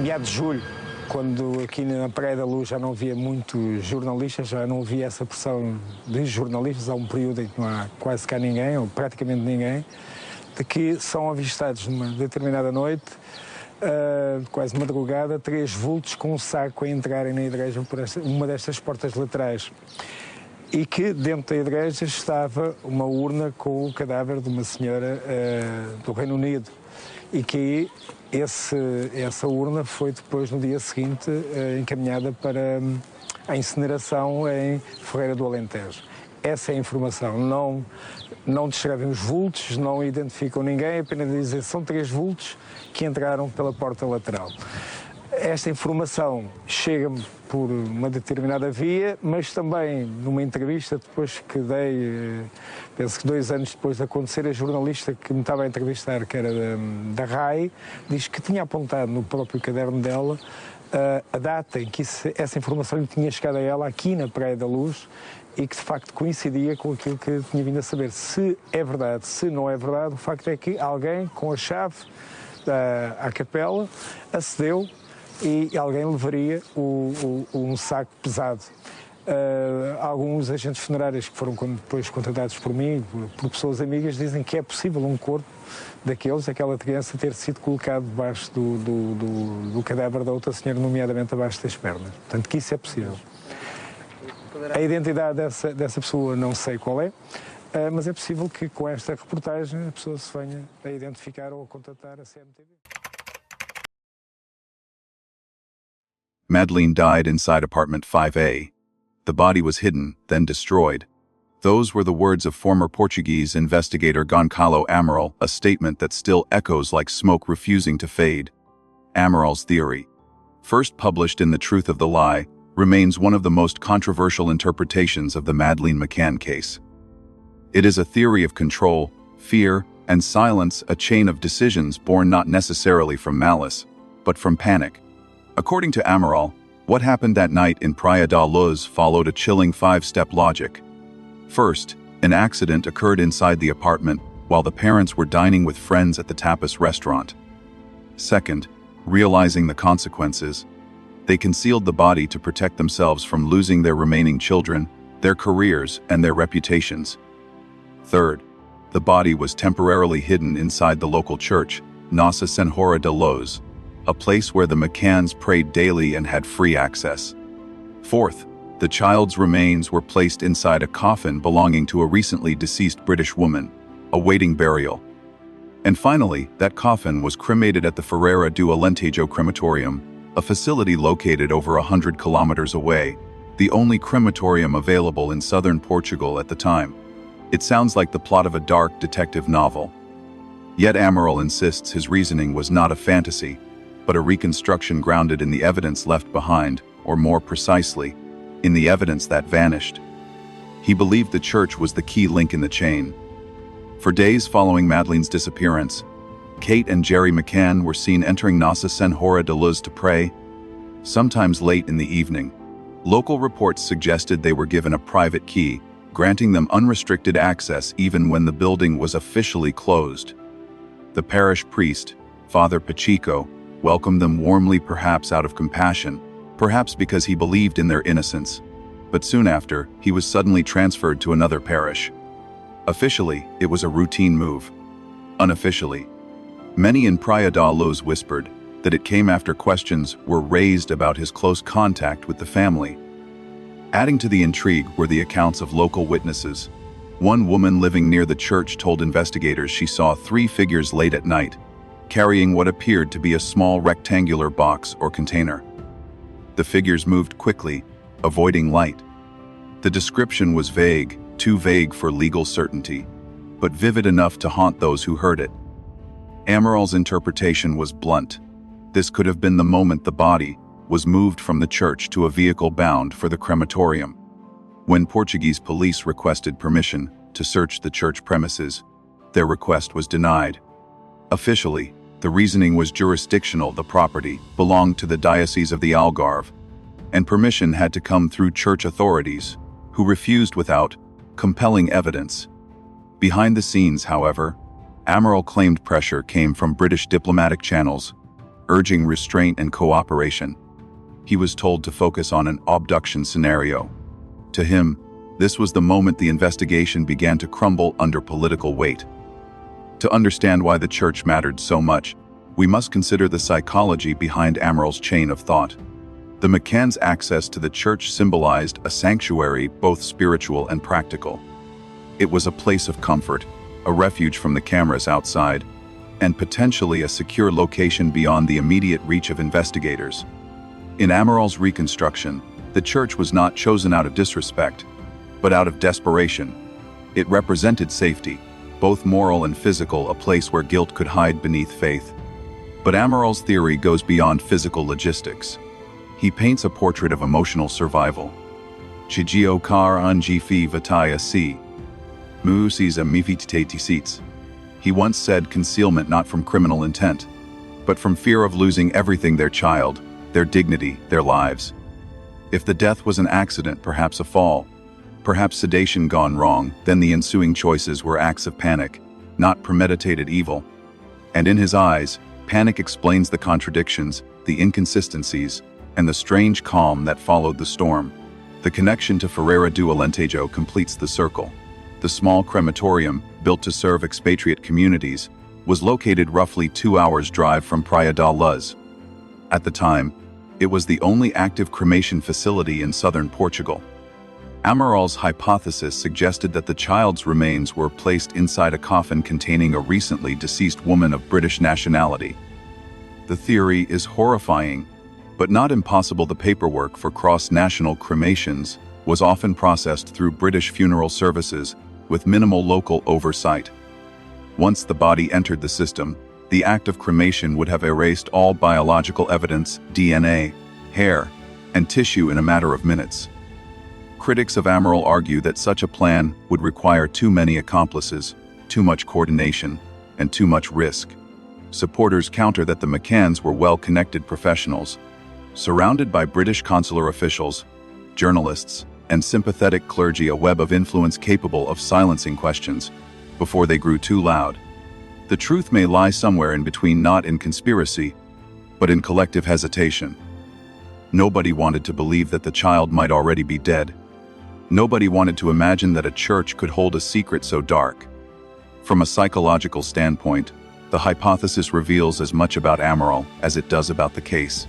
meados de julho, quando aqui na Praia da Luz já não havia muitos jornalistas, já não havia essa pressão de jornalistas, há um período em que não há quase cá ninguém, ou praticamente ninguém, de que são avistados numa determinada noite, quase madrugada, 3 vultos com um saco a entrarem na igreja por uma destas portas laterais. E que dentro da igreja estava uma urna com o cadáver de uma senhora do Reino Unido. E que essa urna foi depois, no dia seguinte, encaminhada para a incineração em Ferreira do Alentejo. Essa é a informação. Não descrevem os vultos, não identificam ninguém, apenas dizem que são 3 vultos que entraram pela porta lateral. Esta informação chega-me por uma determinada via, mas também numa entrevista depois que dei, penso que 2 anos depois de acontecer, a jornalista que me estava a entrevistar, que era da RAI, diz que tinha apontado no próprio caderno dela a data em que essa informação lhe tinha chegado a ela aqui na Praia da Luz e que de facto coincidia com aquilo que tinha vindo a saber. Se é verdade, se não é verdade, o facto é que alguém com a chave à capela acedeu e alguém levaria um saco pesado. Alguns agentes funerários que foram depois contratados por mim, por pessoas amigas, dizem que é possível um corpo daquela criança, ter sido colocado debaixo do cadáver da outra senhora, nomeadamente abaixo das pernas. Portanto, que isso é possível. A identidade dessa pessoa não sei qual é, mas é possível que com esta reportagem a pessoa se venha a identificar ou a contatar a CMTV. Madeleine died inside apartment 5A. The body was hidden, then destroyed. Those were the words of former Portuguese investigator Gonçalo Amaral, a statement that still echoes like smoke refusing to fade. Amaral's theory, first published in The Truth of the Lie, remains one of the most controversial interpretations of the Madeleine McCann case. It is a theory of control, fear, and silence, a chain of decisions born not necessarily from malice, but from panic. According to Amaral, what happened that night in Praia da Luz followed a chilling 5-step logic. First, an accident occurred inside the apartment while the parents were dining with friends at the tapas restaurant. Second, realizing the consequences, they concealed the body to protect themselves from losing their remaining children, their careers, and their reputations. Third, the body was temporarily hidden inside the local church, Nossa Senhora da Luz, a place where the McCanns prayed daily and had free access. Fourth, the child's remains were placed inside a coffin belonging to a recently deceased British woman, awaiting burial. And finally, that coffin was cremated at the Ferreira do Alentejo crematorium, a facility located over 100 kilometers away, the only crematorium available in southern Portugal at the time. It sounds like the plot of a dark detective novel. Yet Amaral insists his reasoning was not a fantasy, but a reconstruction grounded in the evidence left behind, or more precisely, in the evidence that vanished. He believed the church was the key link in the chain. For days following Madeleine's disappearance, Kate and Jerry McCann were seen entering Nossa Senhora da Luz to pray, sometimes late in the evening. Local reports suggested they were given a private key, granting them unrestricted access even when the building was officially closed. The parish priest, Father Pacheco, welcomed them warmly, perhaps out of compassion, perhaps because he believed in their innocence. But soon after, he was suddenly transferred to another parish. Officially, it was a routine move. Unofficially, many in Praia da Luz whispered that it came after questions were raised about his close contact with the family. Adding to the intrigue were the accounts of local witnesses. One woman living near the church told investigators she saw 3 figures late at night, carrying what appeared to be a small rectangular box or container. The figures moved quickly, avoiding light. The description was vague, too vague for legal certainty, but vivid enough to haunt those who heard it. Amaral's interpretation was blunt. This could have been the moment the body was moved from the church to a vehicle bound for the crematorium. When Portuguese police requested permission to search the church premises, their request was denied. Officially, the reasoning was jurisdictional. The property belonged to the Diocese of the Algarve, and permission had to come through church authorities, who refused without compelling evidence. Behind the scenes, however, Amaral claimed pressure came from British diplomatic channels. urging restraint and cooperation. He was told to focus on an abduction scenario. To him, this was the moment the investigation began to crumble under political weight. To understand why the church mattered so much, we must consider the psychology behind Amaral's chain of thought. The McCann's access to the church symbolized a sanctuary, both spiritual and practical. It was a place of comfort, a refuge from the cameras outside, and potentially a secure location beyond the immediate reach of investigators. In Amaral's reconstruction, the church was not chosen out of disrespect, but out of desperation. It represented safety, both moral and physical, a place where guilt could hide beneath faith. But Amaral's theory goes beyond physical logistics. He paints a portrait of emotional survival. Chigio kar anjifi vataya si. Muusisa mifititati seats. He once said concealment not from criminal intent, but from fear of losing everything: their child, their dignity, their lives. If the death was an accident, perhaps a fall, perhaps sedation gone wrong, then the ensuing choices were acts of panic, not premeditated evil. And in his eyes, panic explains the contradictions, the inconsistencies, and the strange calm that followed the storm. The connection to Ferreira do Alentejo completes the circle. The small crematorium, built to serve expatriate communities, was located roughly 2 hours' drive from Praia da Luz. At the time, it was the only active cremation facility in southern Portugal. Amaral's hypothesis suggested that the child's remains were placed inside a coffin containing a recently deceased woman of British nationality. The theory is horrifying, but not impossible. The paperwork for cross-national cremations was often processed through British funeral services with minimal local oversight. Once the body entered the system, the act of cremation would have erased all biological evidence, DNA, hair, and tissue in a matter of minutes. Critics of Amaral argue that such a plan would require too many accomplices, too much coordination, and too much risk. Supporters counter that the McCanns were well-connected professionals, surrounded by British consular officials, journalists, and sympathetic clergy, a web of influence capable of silencing questions before they grew too loud. The truth may lie somewhere in between, not in conspiracy, but in collective hesitation. Nobody wanted to believe that the child might already be dead. Nobody wanted to imagine that a church could hold a secret so dark. From a psychological standpoint, the hypothesis reveals as much about Amaral as it does about the case.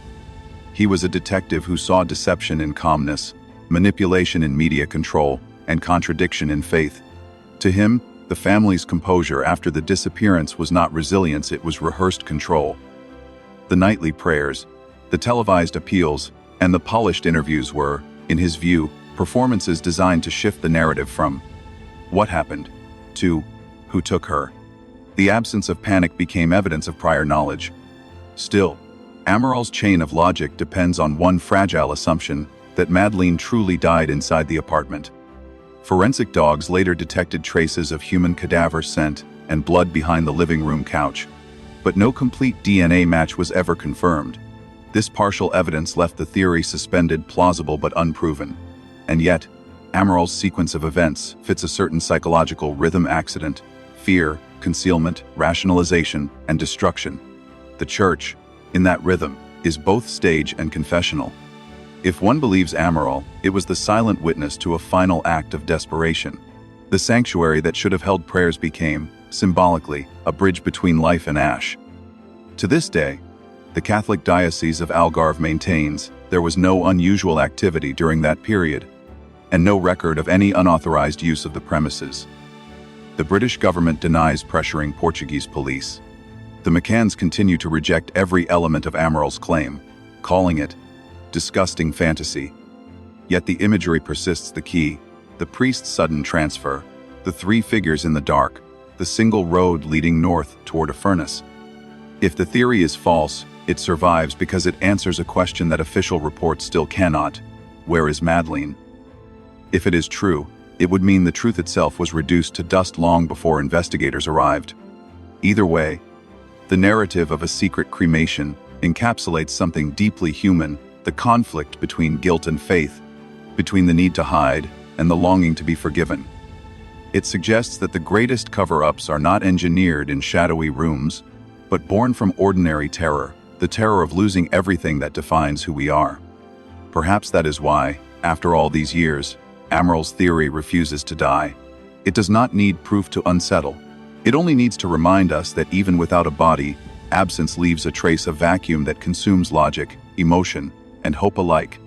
He was a detective who saw deception in calmness, manipulation in media control, and contradiction in faith. To him, the family's composure after the disappearance was not resilience, it was rehearsed control. The nightly prayers, the televised appeals, and the polished interviews were, in his view, performances designed to shift the narrative from "what happened" to "who took her." The absence of panic became evidence of prior knowledge. Still, Amaral's chain of logic depends on one fragile assumption: that Madeleine truly died inside the apartment. Forensic dogs later detected traces of human cadaver scent and blood behind the living room couch, but no complete DNA match was ever confirmed. This partial evidence left the theory suspended, plausible but unproven. And yet, Amaral's sequence of events fits a certain psychological rhythm: accident, fear, concealment, rationalization, and destruction. The church, in that rhythm, is both stage and confessional. If one believes Amaral, it was the silent witness to a final act of desperation. The sanctuary that should have held prayers became, symbolically, a bridge between life and ash. To this day, the Catholic Diocese of Algarve maintains there was no unusual activity during that period, and no record of any unauthorized use of the premises. The British government denies pressuring Portuguese police. The McCanns continue to reject every element of Amaral's claim, calling it disgusting fantasy. Yet the imagery persists: the key, the priest's sudden transfer, the three figures in the dark, the single road leading north toward a furnace. If the theory is false, it survives because it answers a question that official reports still cannot: where is Madeleine? If it is true, it would mean the truth itself was reduced to dust long before investigators arrived. Either way, the narrative of a secret cremation encapsulates something deeply human: the conflict between guilt and faith, between the need to hide and the longing to be forgiven. It suggests that the greatest cover-ups are not engineered in shadowy rooms, but born from ordinary terror, the terror of losing everything that defines who we are. Perhaps that is why, after all these years, Amaral's theory refuses to die. It does not need proof to unsettle. It only needs to remind us that even without a body, absence leaves a trace of vacuum that consumes logic, emotion, and hope alike.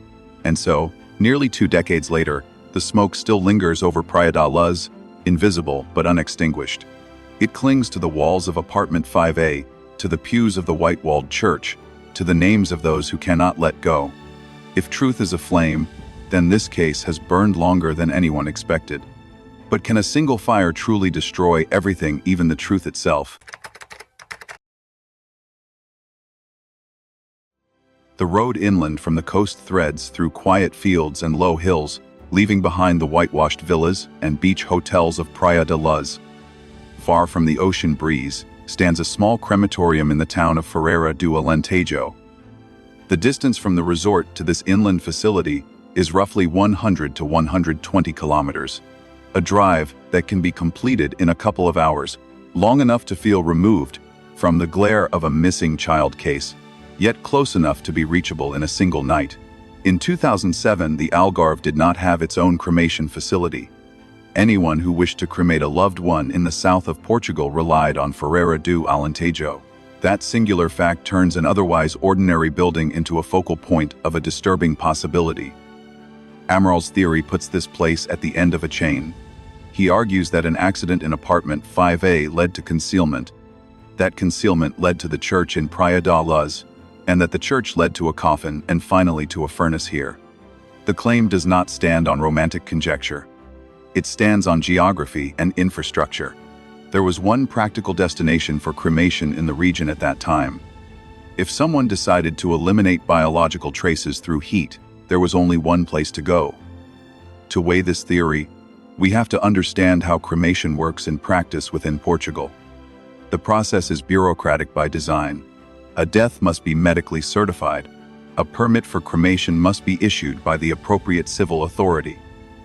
And so, nearly 2 decades later, the smoke still lingers over Praia da Luz, invisible but unextinguished. It clings to the walls of apartment 5A, to the pews of the white-walled church, to the names of those who cannot let go. If truth is a flame, then this case has burned longer than anyone expected. But can a single fire truly destroy everything, even the truth itself? The road inland from the coast threads through quiet fields and low hills, leaving behind the whitewashed villas and beach hotels of Praia da Luz. Far from the ocean breeze stands a small crematorium in the town of Ferreira do Alentejo. The distance from the resort to this inland facility is roughly 100 to 120 kilometers. A drive that can be completed in a couple of hours, long enough to feel removed from the glare of a missing child case, yet close enough to be reachable in a single night. In 2007, the Algarve did not have its own cremation facility. Anyone who wished to cremate a loved one in the south of Portugal relied on Ferreira do Alentejo. That singular fact turns an otherwise ordinary building into a focal point of a disturbing possibility. Amaral's theory puts this place at the end of a chain. He argues that an accident in apartment 5A led to concealment. That concealment led to the church in Praia da Luz, and that the church led to a coffin and finally to a furnace here. The claim does not stand on romantic conjecture. It stands on geography and infrastructure. There was one practical destination for cremation in the region at that time. If someone decided to eliminate biological traces through heat, there was only one place to go. To weigh this theory, we have to understand how cremation works in practice within Portugal. The process is bureaucratic by design. A death must be medically certified. A permit for cremation must be issued by the appropriate civil authority.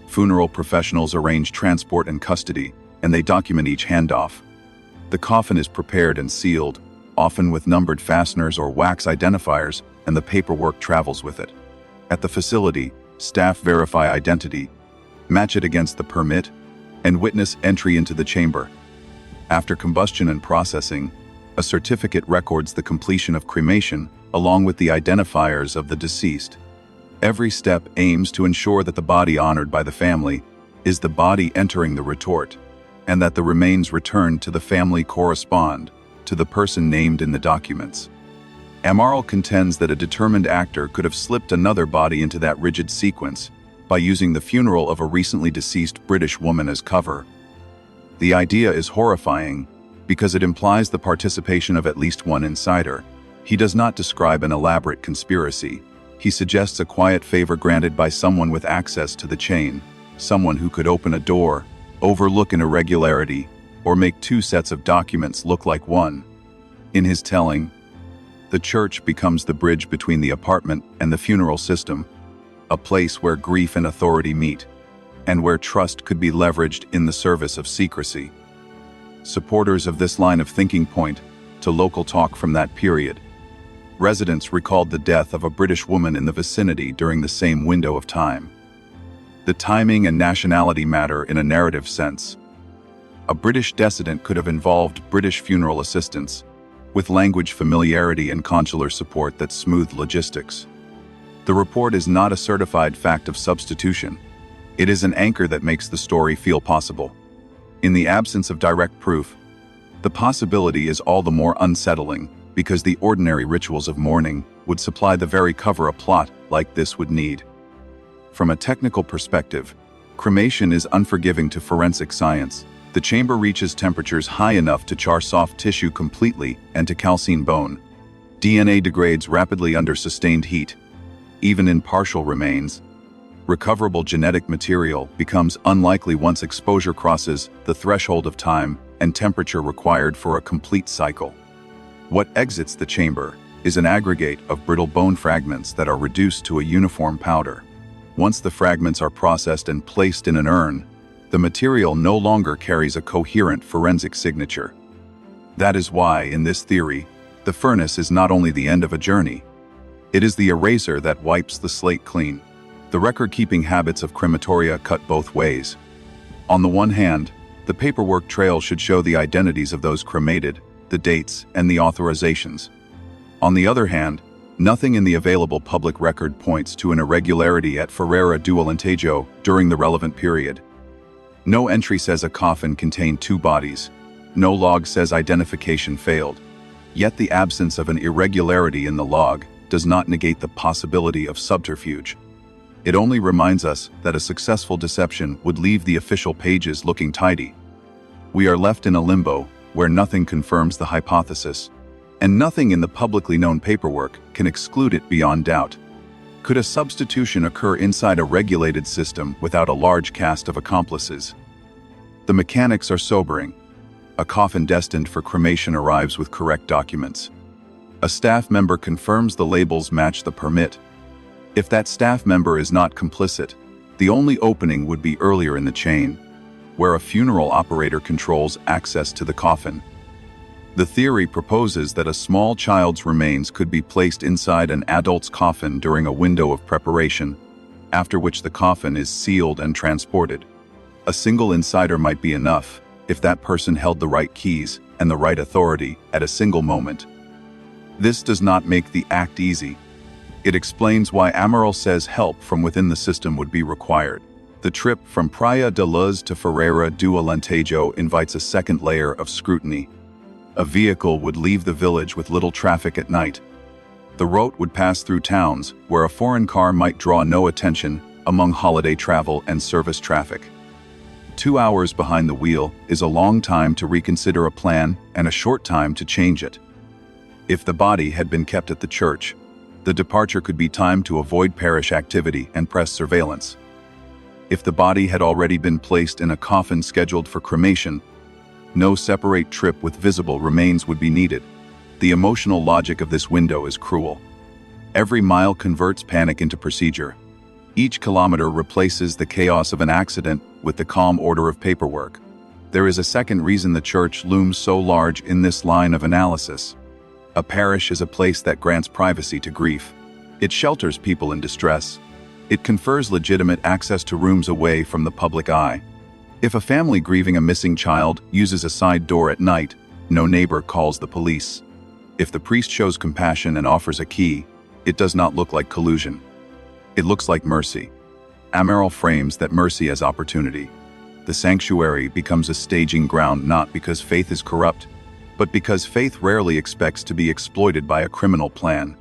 Funeral professionals arrange transport and custody, and they document each handoff. The coffin is prepared and sealed, often with numbered fasteners or wax identifiers, and the paperwork travels with it. At the facility, staff verify identity, match it against the permit, and witness entry into the chamber. After combustion and processing, a certificate records the completion of cremation along with the identifiers of the deceased. Every step aims to ensure that the body honored by the family is the body entering the retort, and that the remains returned to the family correspond to the person named in the documents. Amaral contends that a determined actor could have slipped another body into that rigid sequence by using the funeral of a recently deceased British woman as cover. The idea is horrifying because it implies the participation of at least one insider. He does not describe an elaborate conspiracy. He suggests a quiet favor granted by someone with access to the chain, someone who could open a door, overlook an irregularity, or make 2 sets of documents look like one. In his telling, the church becomes the bridge between the apartment and the funeral system, a place where grief and authority meet, and where trust could be leveraged in the service of secrecy. Supporters of this line of thinking point to local talk from that period. Residents recalled the death of a British woman in the vicinity during the same window of time. The timing and nationality matter in a narrative sense. A British decedent could have involved British funeral assistants, with language familiarity and consular support that smoothed logistics. The report is not a certified fact of substitution. It is an anchor that makes the story feel possible. In the absence of direct proof, the possibility is all the more unsettling because the ordinary rituals of mourning would supply the very cover a plot like this would need. From a technical perspective, cremation is unforgiving to forensic science. The chamber reaches temperatures high enough to char soft tissue completely and to calcine bone. DNA degrades rapidly under sustained heat. Even in partial remains, recoverable genetic material becomes unlikely once exposure crosses the threshold of time and temperature required for a complete cycle. What exits the chamber is an aggregate of brittle bone fragments that are reduced to a uniform powder. Once the fragments are processed and placed in an urn, the material no longer carries a coherent forensic signature. That is why, in this theory, The furnace is not only the end of a journey, it is the eraser that wipes the slate clean. The record-keeping habits of crematoria cut both ways. On the one hand, the paperwork trail should show the identities of those cremated, the dates, and the authorizations. On the other hand, nothing in the available public record points to an irregularity at Ferreira do Alentejo during the relevant period. No entry says a coffin contained 2 bodies. No log says identification failed. Yet the absence of an irregularity in the log does not negate the possibility of subterfuge. It only reminds us that a successful deception would leave the official pages looking tidy. We are left in a limbo where nothing confirms the hypothesis, and nothing in the publicly known paperwork can exclude it beyond doubt. Could a substitution occur inside a regulated system without a large cast of accomplices? The mechanics are sobering. A coffin destined for cremation arrives with correct documents. A staff member confirms the labels match the permit. If that staff member is not complicit, the only opening would be earlier in the chain, where a funeral operator controls access to the coffin. The theory proposes that a small child's remains could be placed inside an adult's coffin during a window of preparation, after which the coffin is sealed and transported. A single insider might be enough, if that person held the right keys and the right authority at a single moment. This does not make the act easy. It explains why Amaral says help from within the system would be required. The trip from Praia da Luz to Ferreira do Alentejo invites a second layer of scrutiny. A vehicle would leave the village with little traffic at night. The route would pass through towns where a foreign car might draw no attention among holiday travel and service traffic. 2 hours behind the wheel is a long time to reconsider a plan and a short time to change it. If the body had been kept at the church, the departure could be timed to avoid parish activity and press surveillance. If the body had already been placed in a coffin scheduled for cremation, no separate trip with visible remains would be needed. The emotional logic of this window is cruel. Every mile converts panic into procedure. Each kilometer replaces the chaos of an accident with the calm order of paperwork. There is a second reason the church looms so large in this line of analysis. A parish is a place that grants privacy to grief. It shelters people in distress. It confers legitimate access to rooms away from the public eye. If a family grieving a missing child uses a side door at night, no neighbor calls the police. If the priest shows compassion and offers a key, it does not look like collusion. It looks like mercy. Amaral frames that mercy as opportunity. The sanctuary becomes a staging ground not because faith is corrupt, but because faith rarely expects to be exploited by a criminal plan.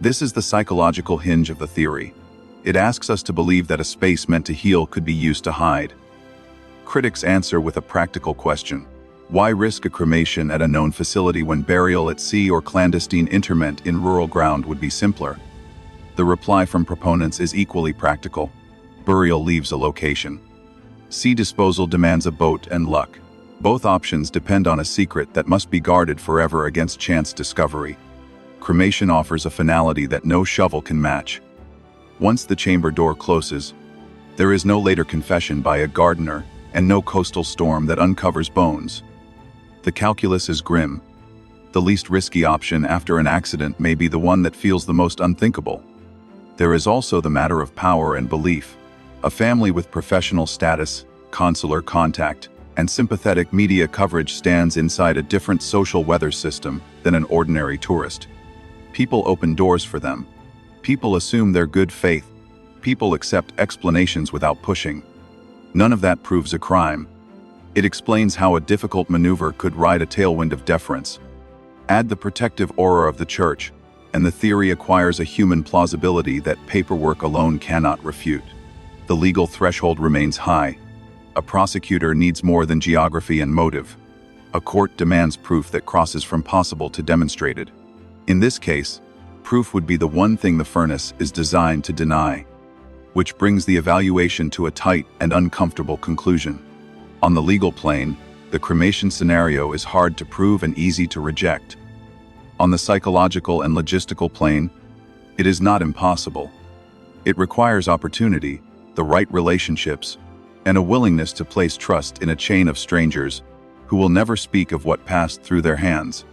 This is the psychological hinge of the theory. It asks us to believe that a space meant to heal could be used to hide. Critics answer with a practical question. Why risk a cremation at a known facility when burial at sea or clandestine interment in rural ground would be simpler? The reply from proponents is equally practical. Burial leaves a location. Sea disposal demands a boat and luck. Both options depend on a secret that must be guarded forever against chance discovery. Cremation offers a finality that no shovel can match. Once the chamber door closes, there is no later confession by a gardener and no coastal storm that uncovers bones. The calculus is grim. The least risky option after an accident may be the one that feels the most unthinkable. There is also the matter of power and belief. A family with professional status, consular contact, and sympathetic media coverage stands inside a different social weather system than an ordinary tourist. People open doors for them. People assume their good faith. People accept explanations without pushing. None of that proves a crime. It explains how a difficult maneuver could ride a tailwind of deference. Add the protective aura of the church, and the theory acquires a human plausibility that paperwork alone cannot refute. The legal threshold remains high. A prosecutor needs more than geography and motive. A court demands proof that crosses from possible to demonstrated. In this case, proof would be the one thing the furnace is designed to deny, which brings the evaluation to a tight and uncomfortable conclusion. On the legal plane, the cremation scenario is hard to prove and easy to reject. On the psychological and logistical plane, it is not impossible. It requires opportunity, the right relationships, and a willingness to place trust in a chain of strangers who will never speak of what passed through their hands.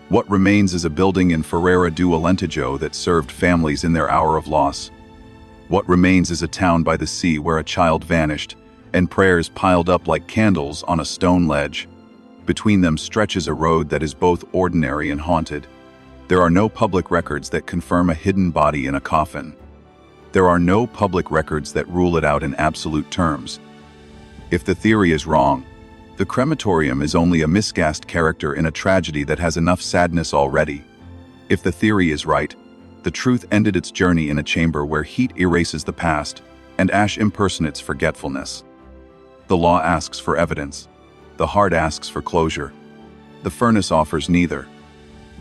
What remains is a building in Ferreira do Alentejo that served families in their hour of loss. What remains is a town by the sea where a child vanished, and prayers piled up like candles on a stone ledge. Between them stretches a road that is both ordinary and haunted. There are no public records that confirm a hidden body in a coffin. There are no public records that rule it out in absolute terms. If the theory is wrong, the crematorium is only a miscast character in a tragedy that has enough sadness already. If the theory is right, the truth ended its journey in a chamber where heat erases the past and ash impersonates forgetfulness. The law asks for evidence. The heart asks for closure. The furnace offers neither.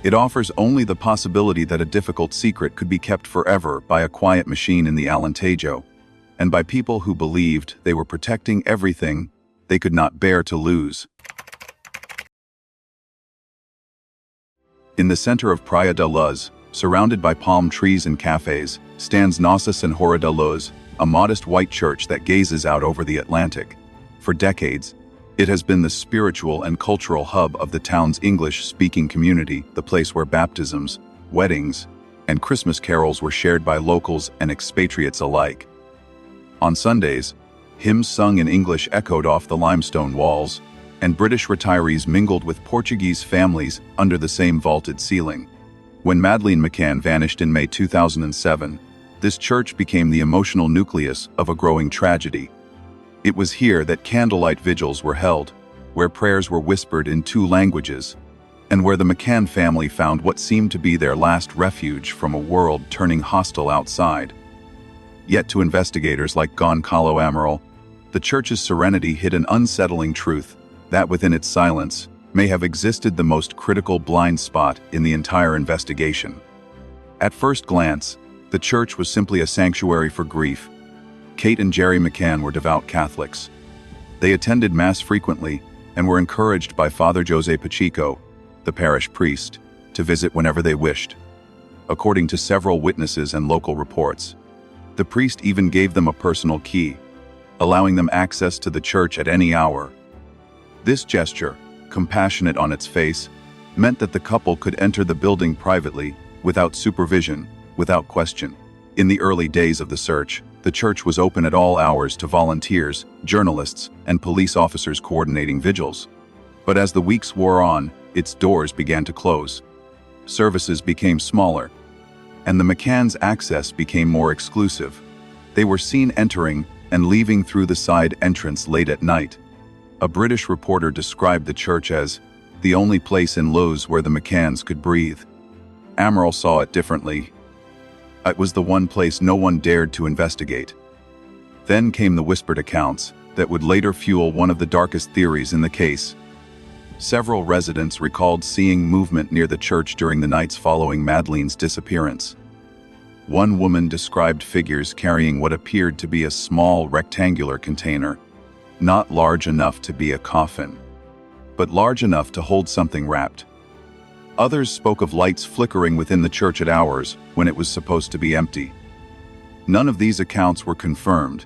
It offers only the possibility that a difficult secret could be kept forever by a quiet machine in the Alentejo, and by people who believed they were protecting everything they could not bear to lose. In the center of Praia da Luz, surrounded by palm trees and cafes, stands Nossa Senhora da Luz, a modest white church that gazes out over the Atlantic. For decades, it has been the spiritual and cultural hub of the town's English-speaking community, the place where baptisms, weddings, and Christmas carols were shared by locals and expatriates alike. On Sundays, hymns sung in English echoed off the limestone walls, and British retirees mingled with Portuguese families under the same vaulted ceiling. When Madeleine McCann vanished in May 2007, this church became the emotional nucleus of a growing tragedy. It was here that candlelight vigils were held, where prayers were whispered in 2 languages, and where the McCann family found what seemed to be their last refuge from a world turning hostile outside. Yet to investigators like Gonçalo Amaral, the church's serenity hid an unsettling truth that within its silence may have existed the most critical blind spot in the entire investigation. At first glance, the church was simply a sanctuary for grief. Kate and Jerry McCann were devout Catholics. They attended Mass frequently and were encouraged by Father Jose Pacheco, the parish priest, to visit whenever they wished. According to several witnesses and local reports, the priest even gave them a personal key, allowing them access to the church at any hour. This gesture, compassionate on its face, meant that the couple could enter the building privately, without supervision, without question. In the early days of the search, the church was open at all hours to volunteers, journalists, and police officers coordinating vigils. But as the weeks wore on, its doors began to close. Services became smaller, and the McCann's access became more exclusive. They were seen entering and leaving through the side entrance late at night. A British reporter described the church as the only place in Luz where the McCanns could breathe. Amaral saw it differently. It was the one place no one dared to investigate. Then came the whispered accounts that would later fuel one of the darkest theories in the case. Several residents recalled seeing movement near the church during the nights following Madeleine's disappearance. One woman described figures carrying what appeared to be a small rectangular container, not large enough to be a coffin, but large enough to hold something wrapped. Others spoke of lights flickering within the church at hours when it was supposed to be empty. None of these accounts were confirmed,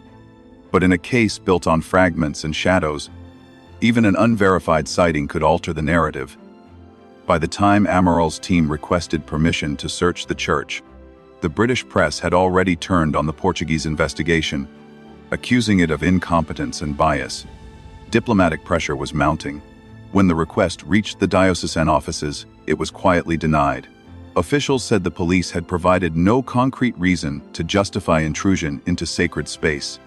but in a case built on fragments and shadows, even an unverified sighting could alter the narrative. By the time Amaral's team requested permission to search the church, the British press had already turned on the Portuguese investigation, accusing it of incompetence and bias. Diplomatic pressure was mounting. When the request reached the diocesan offices, it was quietly denied. Officials said the police had provided no concrete reason to justify intrusion into sacred space.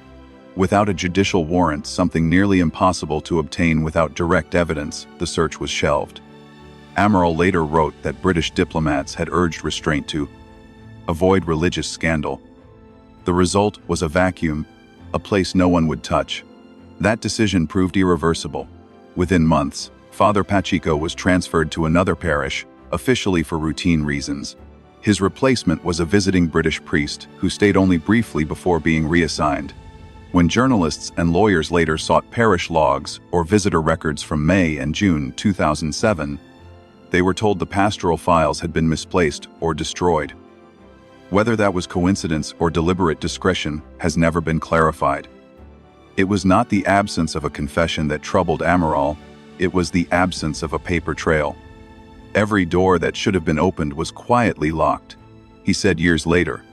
Without a judicial warrant, something nearly impossible to obtain without direct evidence, the search was shelved. Amaral later wrote that British diplomats had urged restraint to avoid religious scandal. The result was a vacuum, a place no one would touch. That decision proved irreversible. Within months, Father Pacheco was transferred to another parish, officially for routine reasons. His replacement was a visiting British priest who stayed only briefly before being reassigned. When journalists and lawyers later sought parish logs or visitor records from May and June 2007, they were told the pastoral files had been misplaced or destroyed. Whether that was coincidence or deliberate discretion has never been clarified. It was not the absence of a confession that troubled Amaral, it was the absence of a paper trail. Every door that should have been opened was quietly locked, he said years later.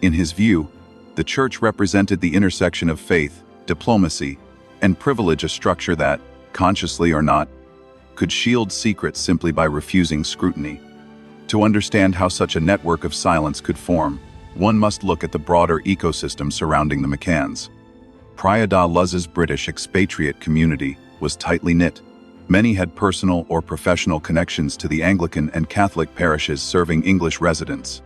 In his view, the church represented the intersection of faith, diplomacy, and privilege, a structure that, consciously or not, could shield secrets simply by refusing scrutiny. To understand how such a network of silence could form, one must look at the broader ecosystem surrounding the McCanns. Praia da Luz's British expatriate community was tightly knit. Many had personal or professional connections to the Anglican and Catholic parishes serving English residents.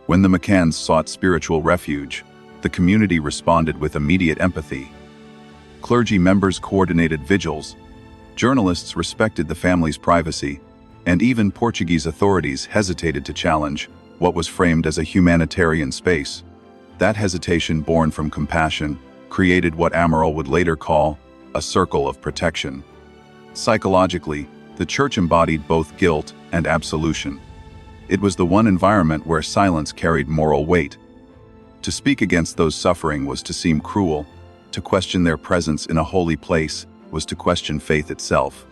When the McCanns sought spiritual refuge, the community responded with immediate empathy. Clergy members coordinated vigils, journalists respected the family's privacy, and even Portuguese authorities hesitated to challenge what was framed as a humanitarian space. That hesitation, born from compassion, created what Amaral would later call a circle of protection. Psychologically, the church embodied both guilt and absolution. It was the one environment where silence carried moral weight. To speak against those suffering was to seem cruel. To question their presence in a holy place was to question faith itself.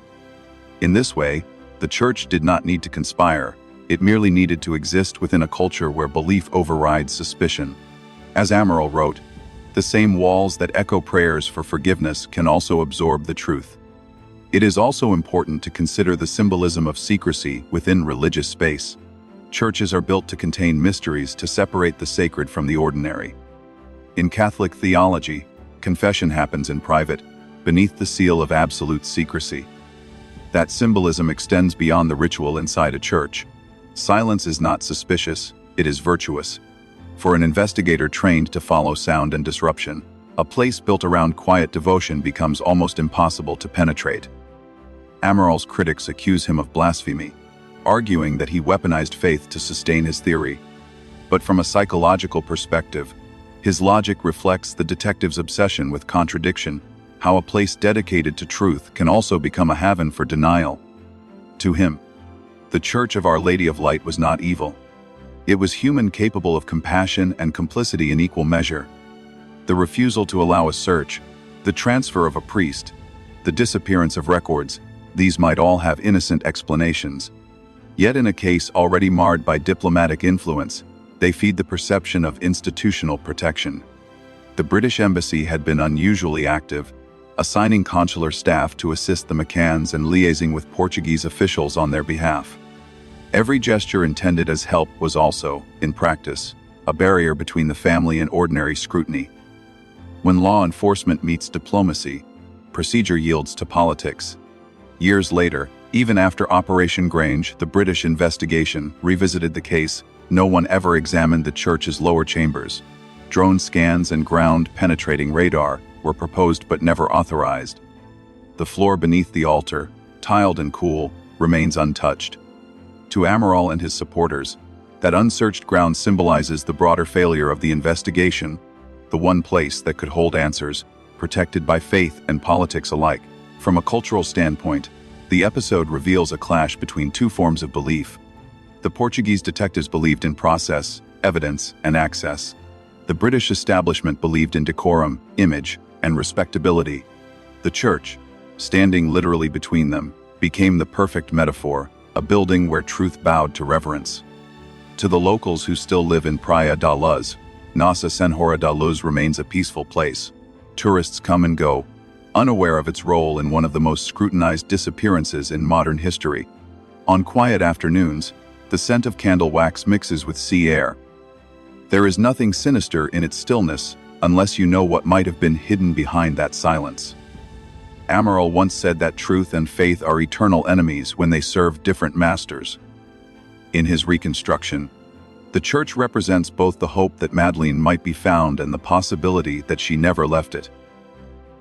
In this way, the church did not need to conspire. It merely needed to exist within a culture where belief overrides suspicion. As Amaral wrote, "The same walls that echo prayers for forgiveness can also absorb the truth." It is also important to consider the symbolism of secrecy within religious space. Churches are built to contain mysteries, to separate the sacred from the ordinary. In Catholic theology, confession happens in private, beneath the seal of absolute secrecy. That symbolism extends beyond the ritual inside a church. Silence is not suspicious, it is virtuous. For an investigator trained to follow sound and disruption, a place built around quiet devotion becomes almost impossible to penetrate. Amaral's critics accuse him of blasphemy, arguing that he weaponized faith to sustain his theory. But from a psychological perspective, his logic reflects the detective's obsession with contradiction, how a place dedicated to truth can also become a haven for denial. To him, the Church of Our Lady of Light was not evil. It was human, capable of compassion and complicity in equal measure. The refusal to allow a search, the transfer of a priest, the disappearance of records, these might all have innocent explanations. Yet in a case already marred by diplomatic influence, they feed the perception of institutional protection. The British Embassy had been unusually active, assigning consular staff to assist the McCanns and liaising with Portuguese officials on their behalf. Every gesture intended as help was also, in practice, a barrier between the family and ordinary scrutiny. When law enforcement meets diplomacy, procedure yields to politics. Years later, even after Operation Grange, the British investigation revisited the case, no one ever examined the church's lower chambers. Drone scans and ground-penetrating radar were proposed but never authorized. The floor beneath the altar, tiled and cool, remains untouched. To Amaral and his supporters, that unsearched ground symbolizes the broader failure of the investigation, the one place that could hold answers, protected by faith and politics alike. From a cultural standpoint, the episode reveals a clash between two forms of belief. The Portuguese detectives believed in process, evidence, and access. The British establishment believed in decorum, image, and respectability. The church, standing literally between them, became the perfect metaphor, a building where truth bowed to reverence. To the locals who still live in Praia da Luz, Nossa Senhora da Luz remains a peaceful place. Tourists come and go, unaware of its role in one of the most scrutinized disappearances in modern history. On quiet afternoons, the scent of candle wax mixes with sea air. There is nothing sinister in its stillness, unless you know what might have been hidden behind that silence. Amaral once said that truth and faith are eternal enemies when they serve different masters. In his reconstruction, the church represents both the hope that Madeleine might be found and the possibility that she never left it.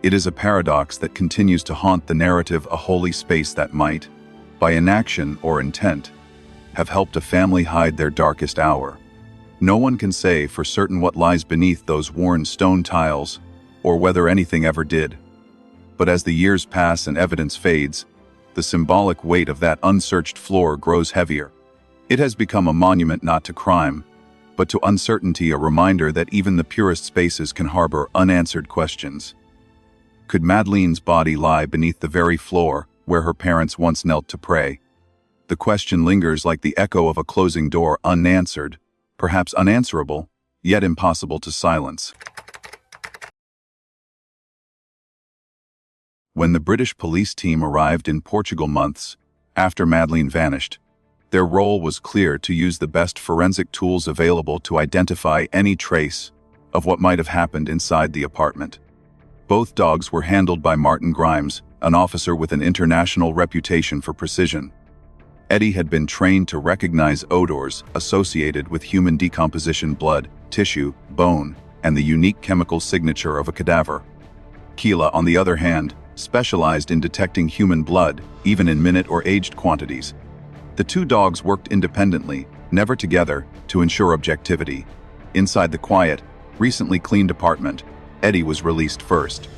It is a paradox that continues to haunt the narrative, a holy space that might, by inaction or intent, have helped a family hide their darkest hour. No one can say for certain what lies beneath those worn stone tiles, or whether anything ever did. But as the years pass and evidence fades, the symbolic weight of that unsearched floor grows heavier. It has become a monument not to crime, but to uncertainty, a reminder that even the purest spaces can harbor unanswered questions. Could Madeleine's body lie beneath the very floor where her parents once knelt to pray? The question lingers like the echo of a closing door, unanswered, perhaps unanswerable, yet impossible to silence. When the British police team arrived in Portugal months after Madeleine vanished, their role was clear: to use the best forensic tools available to identify any trace of what might have happened inside the apartment. Both dogs were handled by Martin Grimes, an officer with an international reputation for precision. Eddie had been trained to recognize odors associated with human decomposition: blood, tissue, bone, and the unique chemical signature of a cadaver. Keela, on the other hand, specialized in detecting human blood, even in minute or aged quantities. The two dogs worked independently, never together, to ensure objectivity. Inside the quiet, recently cleaned apartment, Eddie was released first.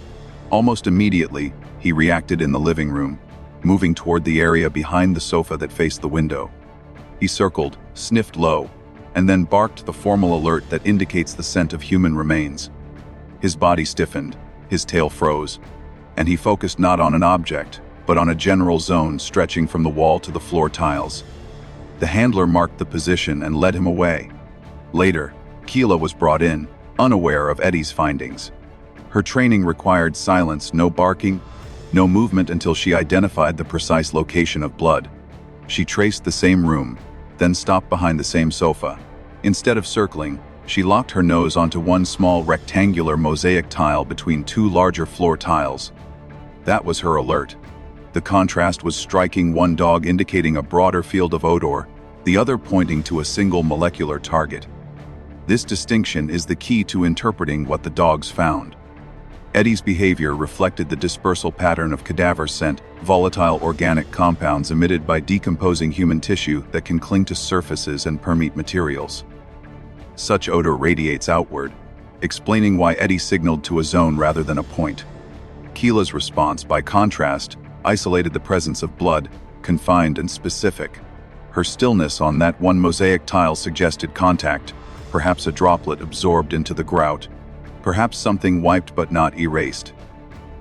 Almost immediately, he reacted in the living room, moving toward the area behind the sofa that faced the window. He circled, sniffed low, and then barked the formal alert that indicates the scent of human remains. His body stiffened, his tail froze, and he focused not on an object, but on a general zone stretching from the wall to the floor tiles. The handler marked the position and led him away. Later, Keela was brought in, unaware of Eddie's findings. Her training required silence, no barking, no movement until she identified the precise location of blood. She traced the same room, then stopped behind the same sofa. Instead of circling, she locked her nose onto one small rectangular mosaic tile between two larger floor tiles. That was her alert. The contrast was striking: one dog indicating a broader field of odor, the other pointing to a single molecular target. This distinction is the key to interpreting what the dogs found. Eddie's behavior reflected the dispersal pattern of cadaver scent, volatile organic compounds emitted by decomposing human tissue that can cling to surfaces and permeate materials. Such odor radiates outward, explaining why Eddie signaled to a zone rather than a point. Keela's response, by contrast, isolated the presence of blood, confined and specific. Her stillness on that one mosaic tile suggested contact, perhaps a droplet absorbed into the grout, perhaps something wiped but not erased.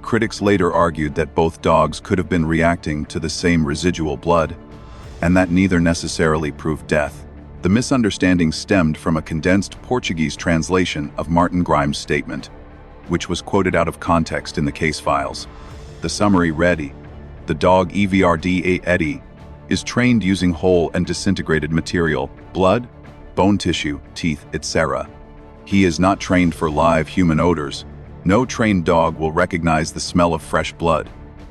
Critics later argued that both dogs could have been reacting to the same residual blood, and that neither necessarily proved death. The misunderstanding stemmed from a condensed Portuguese translation of Martin Grimes' statement, which was quoted out of context in the case files. The summary read: "The dog Eddie is trained using whole and disintegrated material, blood, bone tissue, teeth, etc. He is not trained for live human odors. No trained dog will recognize the smell of fresh blood.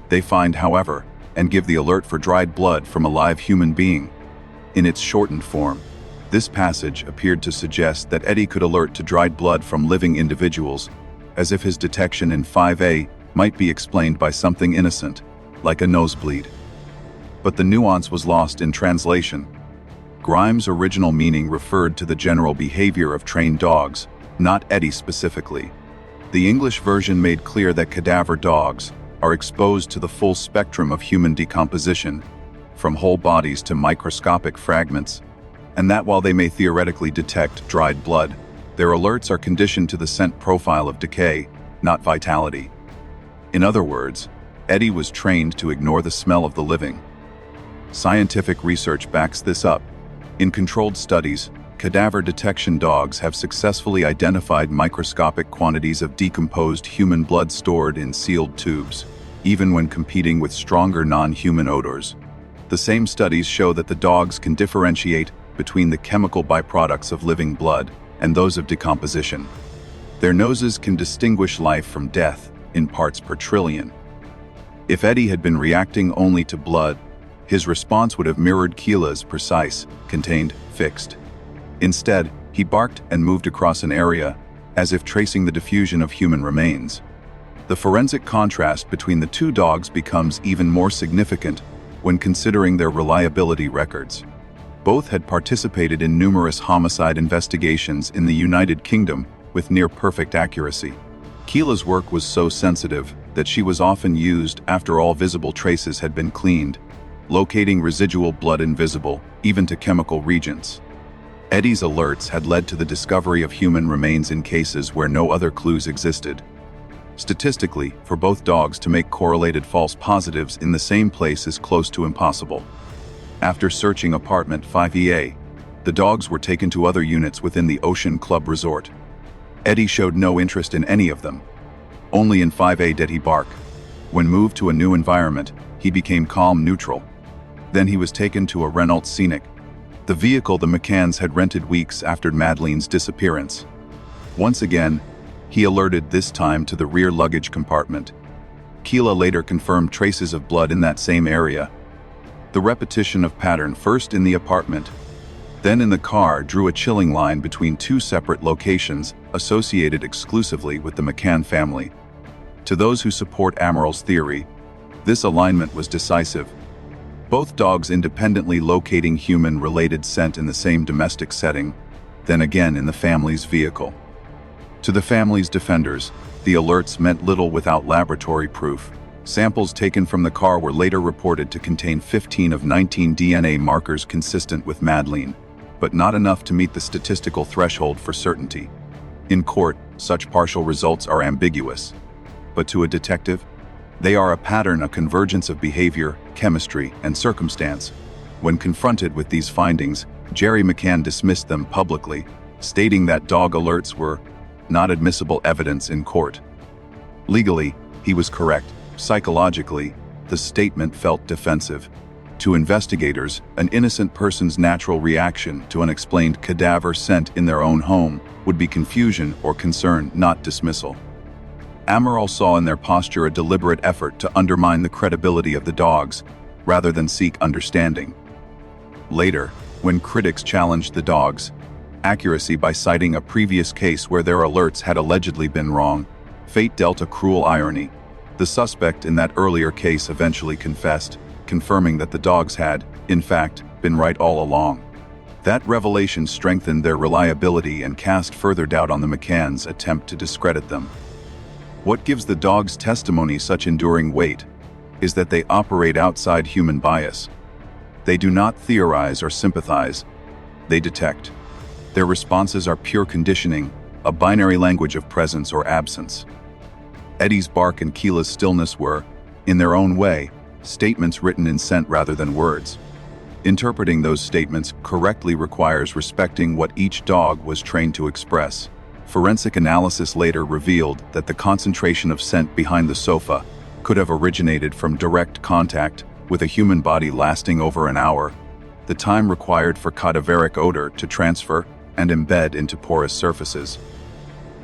They find, however, and give the alert for dried blood from a live human being." In its shortened form, this passage appeared to suggest that Eddie could alert to dried blood from living individuals, as if his detection in 5A might be explained by something innocent, like a nosebleed. But the nuance was lost in translation. Grimes' original meaning referred to the general behavior of trained dogs, not Eddie specifically. The English version made clear that cadaver dogs are exposed to the full spectrum of human decomposition, from whole bodies to microscopic fragments, and that while they may theoretically detect dried blood, their alerts are conditioned to the scent profile of decay, not vitality. In other words, Eddie was trained to ignore the smell of the living. Scientific research backs this up. In controlled studies, cadaver detection dogs have successfully identified microscopic quantities of decomposed human blood stored in sealed tubes, even when competing with stronger non-human odors. The same studies show that the dogs can differentiate between the chemical byproducts of living blood and those of decomposition. Their noses can distinguish life from death in parts per trillion. If Eddie had been reacting only to blood, his response would have mirrored Keela's: precise, contained, fixed. Instead, he barked and moved across an area, as if tracing the diffusion of human remains. The forensic contrast between the two dogs becomes even more significant when considering their reliability records. Both had participated in numerous homicide investigations in the United Kingdom with near-perfect accuracy. Keela's work was so sensitive that she was often used after all visible traces had been cleaned, locating residual blood invisible, even to chemical reagents. Eddie's alerts had led to the discovery of human remains in cases where no other clues existed. Statistically, for both dogs to make correlated false positives in the same place is close to impossible. After searching apartment 5EA, the dogs were taken to other units within the Ocean Club Resort. Eddie showed no interest in any of them. Only in 5A did he bark. When moved to a new environment, he became calm neutral. Then he was taken to a Renault Scenic, the vehicle the McCanns had rented weeks after Madeleine's disappearance. Once again, he alerted this time to the rear luggage compartment. Keela later confirmed traces of blood in that same area. The repetition of pattern, first in the apartment, then in the car, drew a chilling line between two separate locations associated exclusively with the McCann family. To those who support Amaral's theory, this alignment was decisive. Both dogs independently locating human-related scent in the same domestic setting, then again in the family's vehicle. To the family's defenders, the alerts meant little without laboratory proof. Samples taken from the car were later reported to contain 15 of 19 DNA markers consistent with Madeleine, but not enough to meet the statistical threshold for certainty. In court, such partial results are ambiguous. But to a detective, they are a pattern, a convergence of behavior, chemistry, and circumstance. When confronted with these findings, Jerry McCann dismissed them publicly, stating that dog alerts were not admissible evidence in court. Legally, he was correct. Psychologically, the statement felt defensive. To investigators, an innocent person's natural reaction to unexplained cadaver scent in their own home would be confusion or concern, not dismissal. Amaral saw in their posture a deliberate effort to undermine the credibility of the dogs, rather than seek understanding. Later, when critics challenged the dogs' accuracy by citing a previous case where their alerts had allegedly been wrong, fate dealt a cruel irony. The suspect in that earlier case eventually confessed, confirming that the dogs had, in fact, been right all along. That revelation strengthened their reliability and cast further doubt on the McCanns' attempt to discredit them. What gives the dogs' testimony such enduring weight is that they operate outside human bias. They do not theorize or sympathize, they detect. Their responses are pure conditioning, a binary language of presence or absence. Eddie's bark and Keela's stillness were, in their own way, statements written in scent rather than words. Interpreting those statements correctly requires respecting what each dog was trained to express. Forensic analysis later revealed that the concentration of scent behind the sofa could have originated from direct contact with a human body lasting over an hour, the time required for cadaveric odor to transfer and embed into porous surfaces.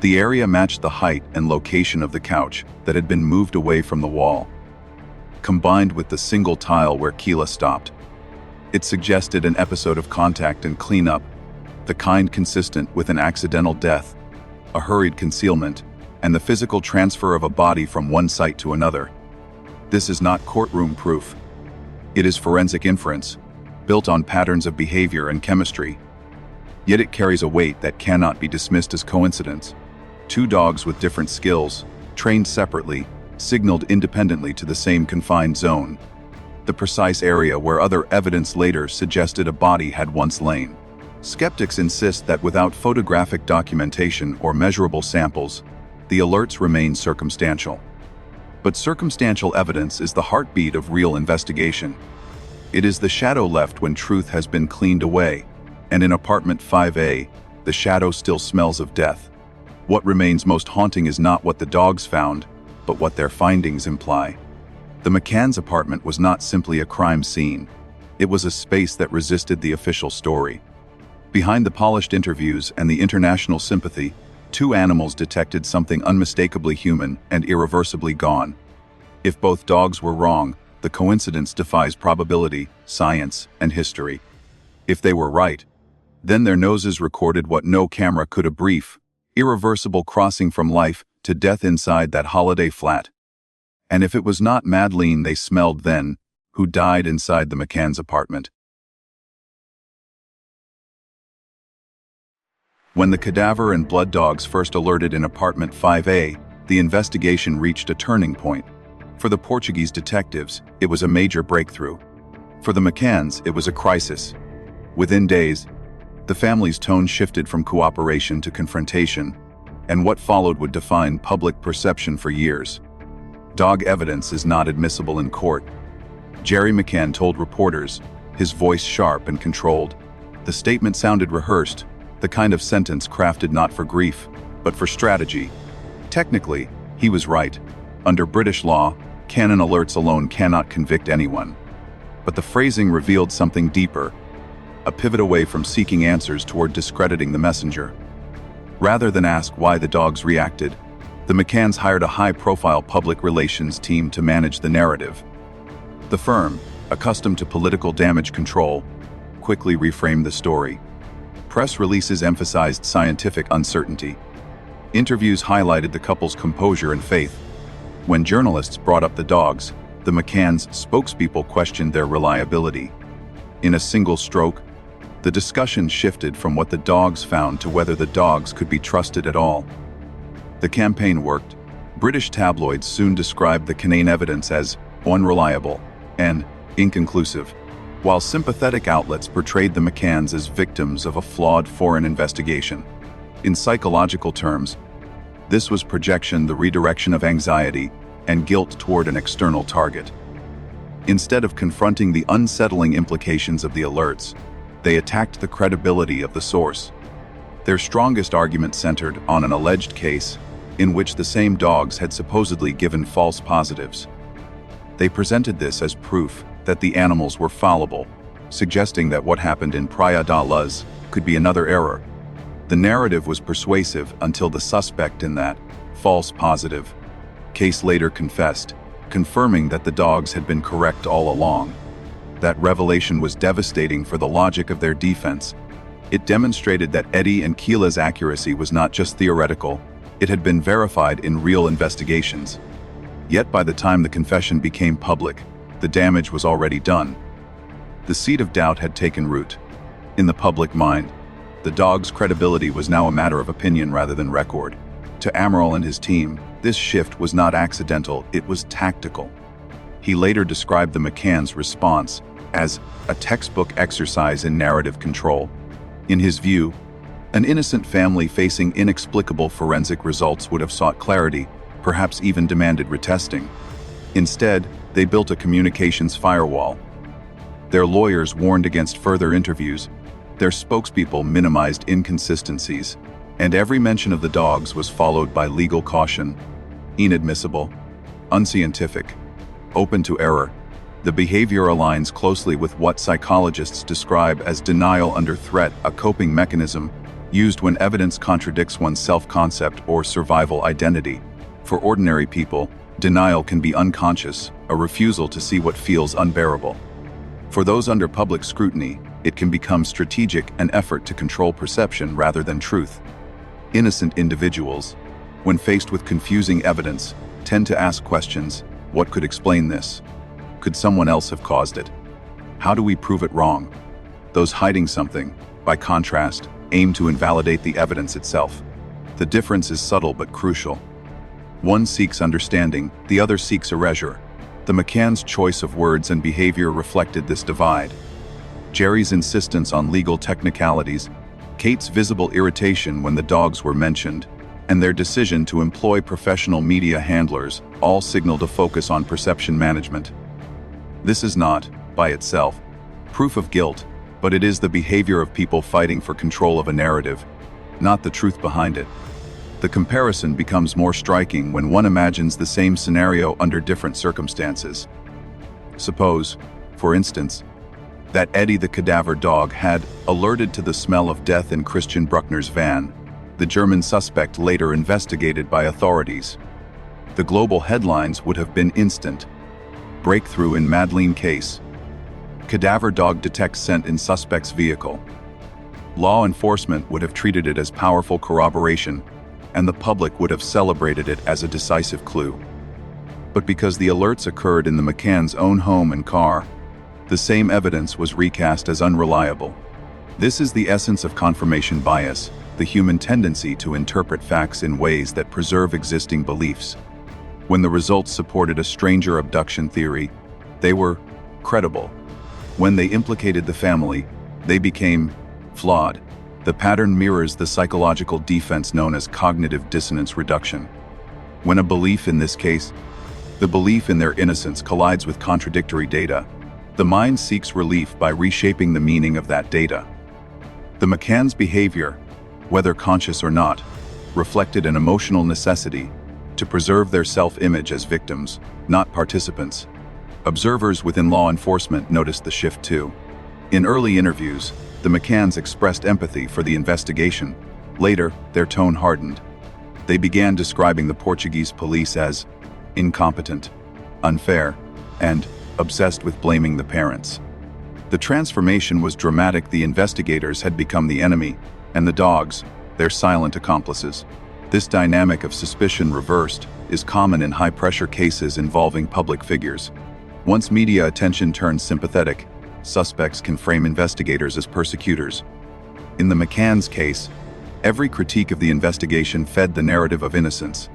The area matched the height and location of the couch that had been moved away from the wall. Combined with the single tile where Keela stopped, it suggested an episode of contact and cleanup, the kind consistent with an accidental death, a hurried concealment, and the physical transfer of a body from one site to another. This is not courtroom proof. It is forensic inference, built on patterns of behavior and chemistry. Yet it carries a weight that cannot be dismissed as coincidence. Two dogs with different skills, trained separately, signaled independently to the same confined zone, the precise area where other evidence later suggested a body had once lain. Skeptics insist that without photographic documentation or measurable samples, the alerts remain circumstantial. But circumstantial evidence is the heartbeat of real investigation. It is the shadow left when truth has been cleaned away, and in apartment 5A, the shadow still smells of death. What remains most haunting is not what the dogs found, but what their findings imply. The McCann's apartment was not simply a crime scene. It was a space that resisted the official story. Behind the polished interviews and the international sympathy, two animals detected something unmistakably human and irreversibly gone. If both dogs were wrong, the coincidence defies probability, science, and history. If they were right, then their noses recorded what no camera could: a brief, irreversible crossing from life to death inside that holiday flat. And if it was not Madeleine they smelled then, who died inside the McCann's apartment? When the cadaver and blood dogs first alerted in apartment 5A, the investigation reached a turning point. For the Portuguese detectives, it was a major breakthrough. For the McCanns, it was a crisis. Within days, the family's tone shifted from cooperation to confrontation, and what followed would define public perception for years. Dog evidence is not admissible in court. Jerry McCann told reporters, his voice sharp and controlled. The statement sounded rehearsed, the kind of sentence crafted not for grief, but for strategy. Technically, he was right. Under British law, canon alerts alone cannot convict anyone. But the phrasing revealed something deeper, a pivot away from seeking answers toward discrediting the messenger. Rather than ask why the dogs reacted, the McCanns hired a high-profile public relations team to manage the narrative. The firm, accustomed to political damage control, quickly reframed the story. Press releases emphasized scientific uncertainty. Interviews highlighted the couple's composure and faith. When journalists brought up the dogs, the McCanns' spokespeople questioned their reliability. In a single stroke, the discussion shifted from what the dogs found to whether the dogs could be trusted at all. The campaign worked. British tabloids soon described the canine evidence as unreliable and inconclusive, while sympathetic outlets portrayed the McCanns as victims of a flawed foreign investigation. In psychological terms, this was projection, the redirection of anxiety and guilt toward an external target. Instead of confronting the unsettling implications of the alerts, they attacked the credibility of the source. Their strongest argument centered on an alleged case in which the same dogs had supposedly given false positives. They presented this as proof that the animals were fallible, suggesting that what happened in Praia da Luz could be another error. The narrative was persuasive until the suspect in that false positive case later confessed, confirming that the dogs had been correct all along. That revelation was devastating for the logic of their defense. It demonstrated that Eddie and Keela's accuracy was not just theoretical, it had been verified in real investigations. Yet by the time the confession became public, the damage was already done. The seed of doubt had taken root. In the public mind, the dog's credibility was now a matter of opinion rather than record. To Amaral and his team, this shift was not accidental, it was tactical. He later described the McCanns' response as a textbook exercise in narrative control. In his view, an innocent family facing inexplicable forensic results would have sought clarity, perhaps even demanded retesting. Instead, they built a communications firewall. Their lawyers warned against further interviews, their spokespeople minimized inconsistencies, and every mention of the dogs was followed by legal caution. Inadmissible, unscientific, open to error. The behavior aligns closely with what psychologists describe as denial under threat, a coping mechanism used when evidence contradicts one's self-concept or survival identity. For ordinary people, denial can be unconscious, a refusal to see what feels unbearable. For those under public scrutiny, it can become strategic, an effort to control perception rather than truth. Innocent individuals, when faced with confusing evidence, tend to ask questions: what could explain this? Could someone else have caused it? How do we prove it wrong? Those hiding something, by contrast, aim to invalidate the evidence itself. The difference is subtle but crucial. One seeks understanding, the other seeks erasure. The McCanns' choice of words and behavior reflected this divide. Jerry's insistence on legal technicalities, Kate's visible irritation when the dogs were mentioned, and their decision to employ professional media handlers all signaled a focus on perception management. This is not, by itself, proof of guilt, but it is the behavior of people fighting for control of a narrative, not the truth behind it. The comparison becomes more striking when one imagines the same scenario under different circumstances. Suppose, for instance, that Eddie the cadaver dog had alerted to the smell of death in Christian Bruckner's van, the German suspect later investigated by authorities. The global headlines would have been instant. Breakthrough in Madeleine case. Cadaver dog detects scent in suspect's vehicle. Law enforcement would have treated it as powerful corroboration, and the public would have celebrated it as a decisive clue. But because the alerts occurred in the McCanns' own home and car, the same evidence was recast as unreliable. This is the essence of confirmation bias, the human tendency to interpret facts in ways that preserve existing beliefs. When the results supported a stranger abduction theory, they were credible. When they implicated the family, they became flawed. The pattern mirrors the psychological defense known as cognitive dissonance reduction. When a belief, in this case, the belief in their innocence, collides with contradictory data, The mind seeks relief by reshaping the meaning of that data. The McCann's behavior, whether conscious or not, reflected an emotional necessity to preserve their self-image as victims, not participants. Observers within law enforcement noticed the shift too. In early interviews, the McCanns expressed empathy for the investigation. Later, their tone hardened. They began describing the Portuguese police as incompetent, unfair, and obsessed with blaming the parents. The transformation was dramatic. The investigators had become the enemy, and the dogs, their silent accomplices. This dynamic of suspicion reversed is common in high-pressure cases involving public figures. Once media attention turns sympathetic, suspects can frame investigators as persecutors. In the McCann's case, every critique of the investigation fed the narrative of innocence.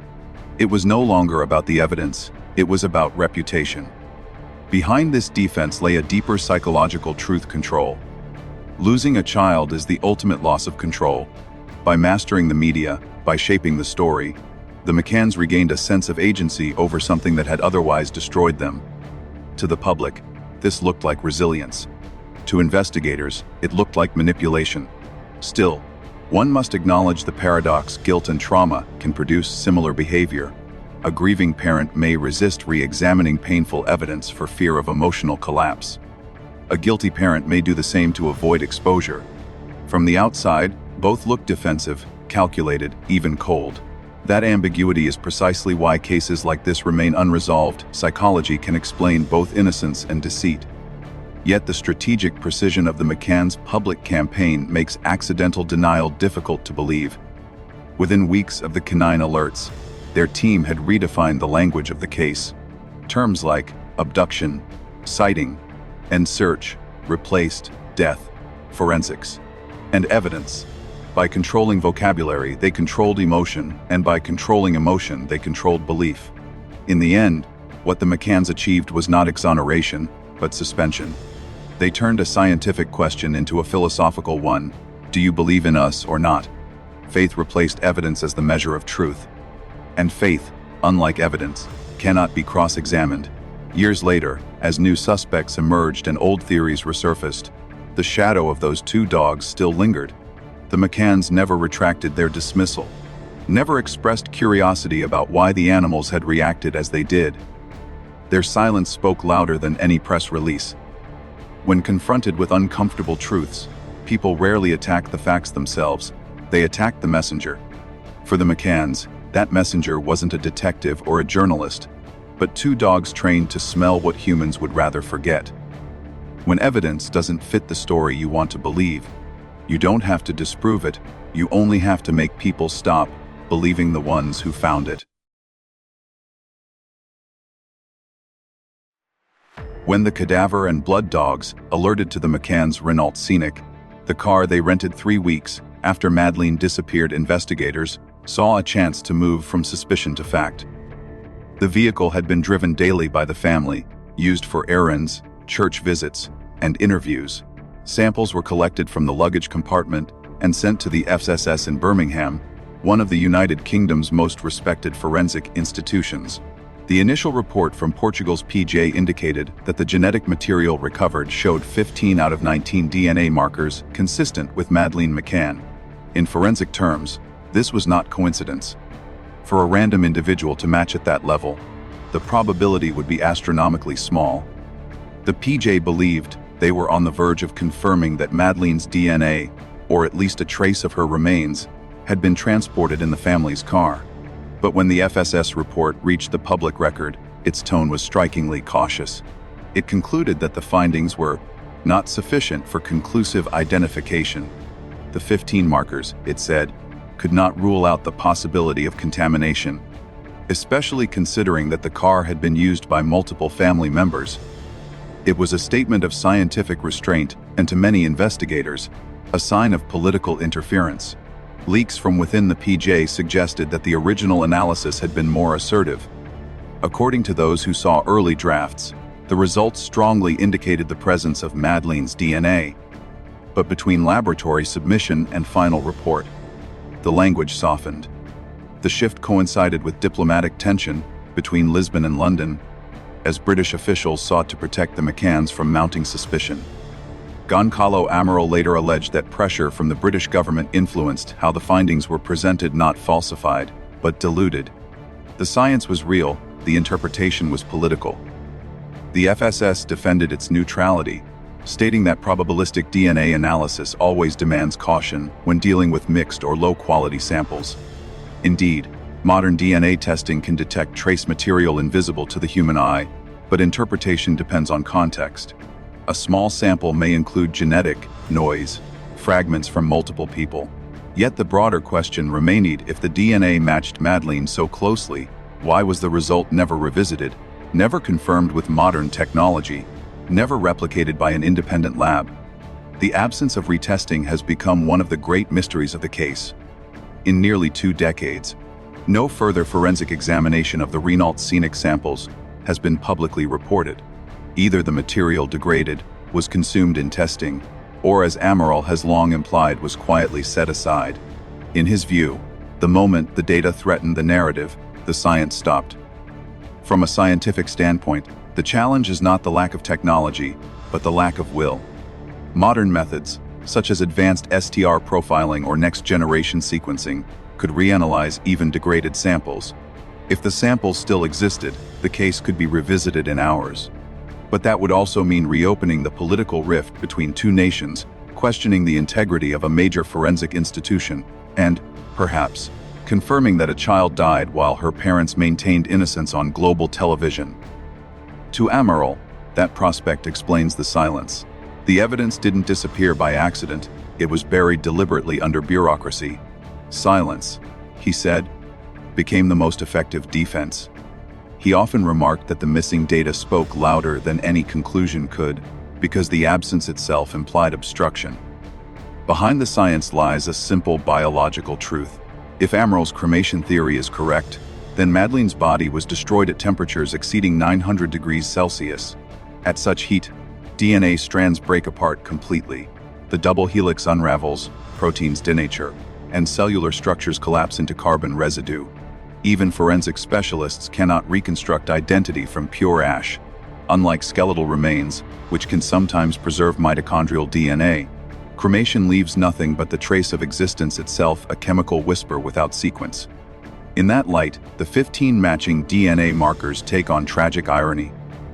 It was no longer about the evidence, it was about reputation. Behind this defense lay a deeper psychological truth control. Losing a child is the ultimate loss of control. By mastering the media, by shaping the story, the McCanns regained a sense of agency over something that had otherwise destroyed them. To the public, this looked like resilience. To investigators, it looked like manipulation. Still, one must acknowledge the paradox: guilt and trauma can produce similar behavior. A grieving parent may resist re-examining painful evidence for fear of emotional collapse. A guilty parent may do the same to avoid exposure. From the outside, both look defensive, calculated, even cold. That ambiguity is precisely why cases like this remain unresolved. Psychology can explain both innocence and deceit. Yet the strategic precision of the McCann's public campaign makes accidental denial difficult to believe. Within weeks of the canine alerts, their team had redefined the language of the case. Terms like abduction, sighting, and search replaced death, forensics, and evidence. By controlling vocabulary, they controlled emotion, and by controlling emotion, they controlled belief. In the end, what the McCanns achieved was not exoneration, but suspension. They turned a scientific question into a philosophical one: do you believe in us or not? Faith replaced evidence as the measure of truth. And faith, unlike evidence, cannot be cross-examined. Years later, as new suspects emerged and old theories resurfaced, the shadow of those two dogs still lingered. The McCanns never retracted their dismissal, never expressed curiosity about why the animals had reacted as they did. Their silence spoke louder than any press release. When confronted with uncomfortable truths, people rarely attack the facts themselves, they attack the messenger. For the McCanns, that messenger wasn't a detective or a journalist, but two dogs trained to smell what humans would rather forget. When evidence doesn't fit the story you want to believe, you don't have to disprove it, you only have to make people stop believing the ones who found it. When the cadaver and blood dogs alerted to the McCanns' Renault Scenic, the car they rented 3 weeks after Madeleine disappeared, investigators saw a chance to move from suspicion to fact. The vehicle had been driven daily by the family, used for errands, church visits, and interviews. Samples were collected from the luggage compartment and sent to the FSS in Birmingham, one of the United Kingdom's most respected forensic institutions. The initial report from Portugal's PJ indicated that the genetic material recovered showed 15 out of 19 DNA markers consistent with Madeleine McCann. In forensic terms, this was not coincidence. For a random individual to match at that level, the probability would be astronomically small. The PJ believed they were on the verge of confirming that Madeleine's DNA, or at least a trace of her remains, had been transported in the family's car. But when the FSS report reached the public record, its tone was strikingly cautious. It concluded that the findings were not sufficient for conclusive identification. The 15 markers, it said, could not rule out the possibility of contamination, especially considering that the car had been used by multiple family members. It was a statement of scientific restraint, and to many investigators, a sign of political interference. Leaks from within the PJ suggested that the original analysis had been more assertive. According to those who saw early drafts, the results strongly indicated the presence of Madeleine's DNA. But between laboratory submission and final report, the language softened. The shift coincided with diplomatic tension between Lisbon and London. as British officials sought to protect the McCanns from mounting suspicion. Gonçalo Amaral later alleged that pressure from the British government influenced how the findings were presented, not falsified, but diluted. The science was real, the interpretation was political. The FSS defended its neutrality, stating that probabilistic DNA analysis always demands caution when dealing with mixed or low-quality samples. Indeed, modern DNA testing can detect trace material invisible to the human eye, but interpretation depends on context. A small sample may include genetic noise, fragments from multiple people. Yet the broader question remained: if the DNA matched Madeleine so closely, why was the result never revisited, never confirmed with modern technology, never replicated by an independent lab? The absence of retesting has become one of the great mysteries of the case. In nearly 2 decades, no further forensic examination of the Rewrote scenic samples has been publicly reported. Either the material degraded, was consumed in testing, or, as Amaral has long implied, was quietly set aside. In his view, the moment the data threatened the narrative, the science stopped. From a scientific standpoint, the challenge is not the lack of technology, but the lack of will. Modern methods, such as advanced STR profiling or next-generation sequencing, could reanalyze even degraded samples. If the samples still existed, the case could be revisited in hours. But that would also mean reopening the political rift between 2 nations, questioning the integrity of a major forensic institution, and, perhaps, confirming that a child died while her parents maintained innocence on global television. To Amaral, that prospect explains the silence. The evidence didn't disappear by accident, it was buried deliberately under bureaucracy. Silence, he said, became the most effective defense. He often remarked that the missing data spoke louder than any conclusion could, because the absence itself implied obstruction. Behind the science lies a simple biological truth. If Amaral's cremation theory is correct, then Madeleine's body was destroyed at temperatures exceeding 900 degrees Celsius. At such heat, DNA strands break apart completely. The double helix unravels, proteins denature, and cellular structures collapse into carbon residue. Even forensic specialists cannot reconstruct identity from pure ash. Unlike skeletal remains, which can sometimes preserve mitochondrial DNA, cremation leaves nothing but the trace of existence itself, a chemical whisper without sequence. In that light, the 15 matching DNA markers take on tragic irony.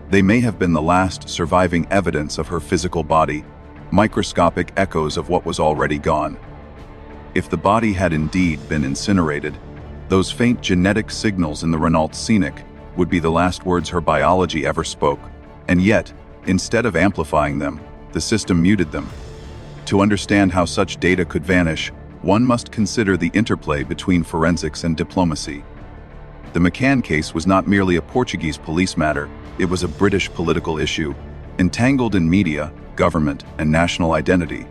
They may have been the last surviving evidence of her physical body, microscopic echoes of what was already gone. If the body had indeed been incinerated, those faint genetic signals in the Rewrote scenic would be the last words her biology ever spoke. And yet, instead of amplifying them, the system muted them. To understand how such data could vanish, one must consider the interplay between forensics and diplomacy. The McCann case was not merely a Portuguese police matter, it was a British political issue, entangled in media, government, and national identity.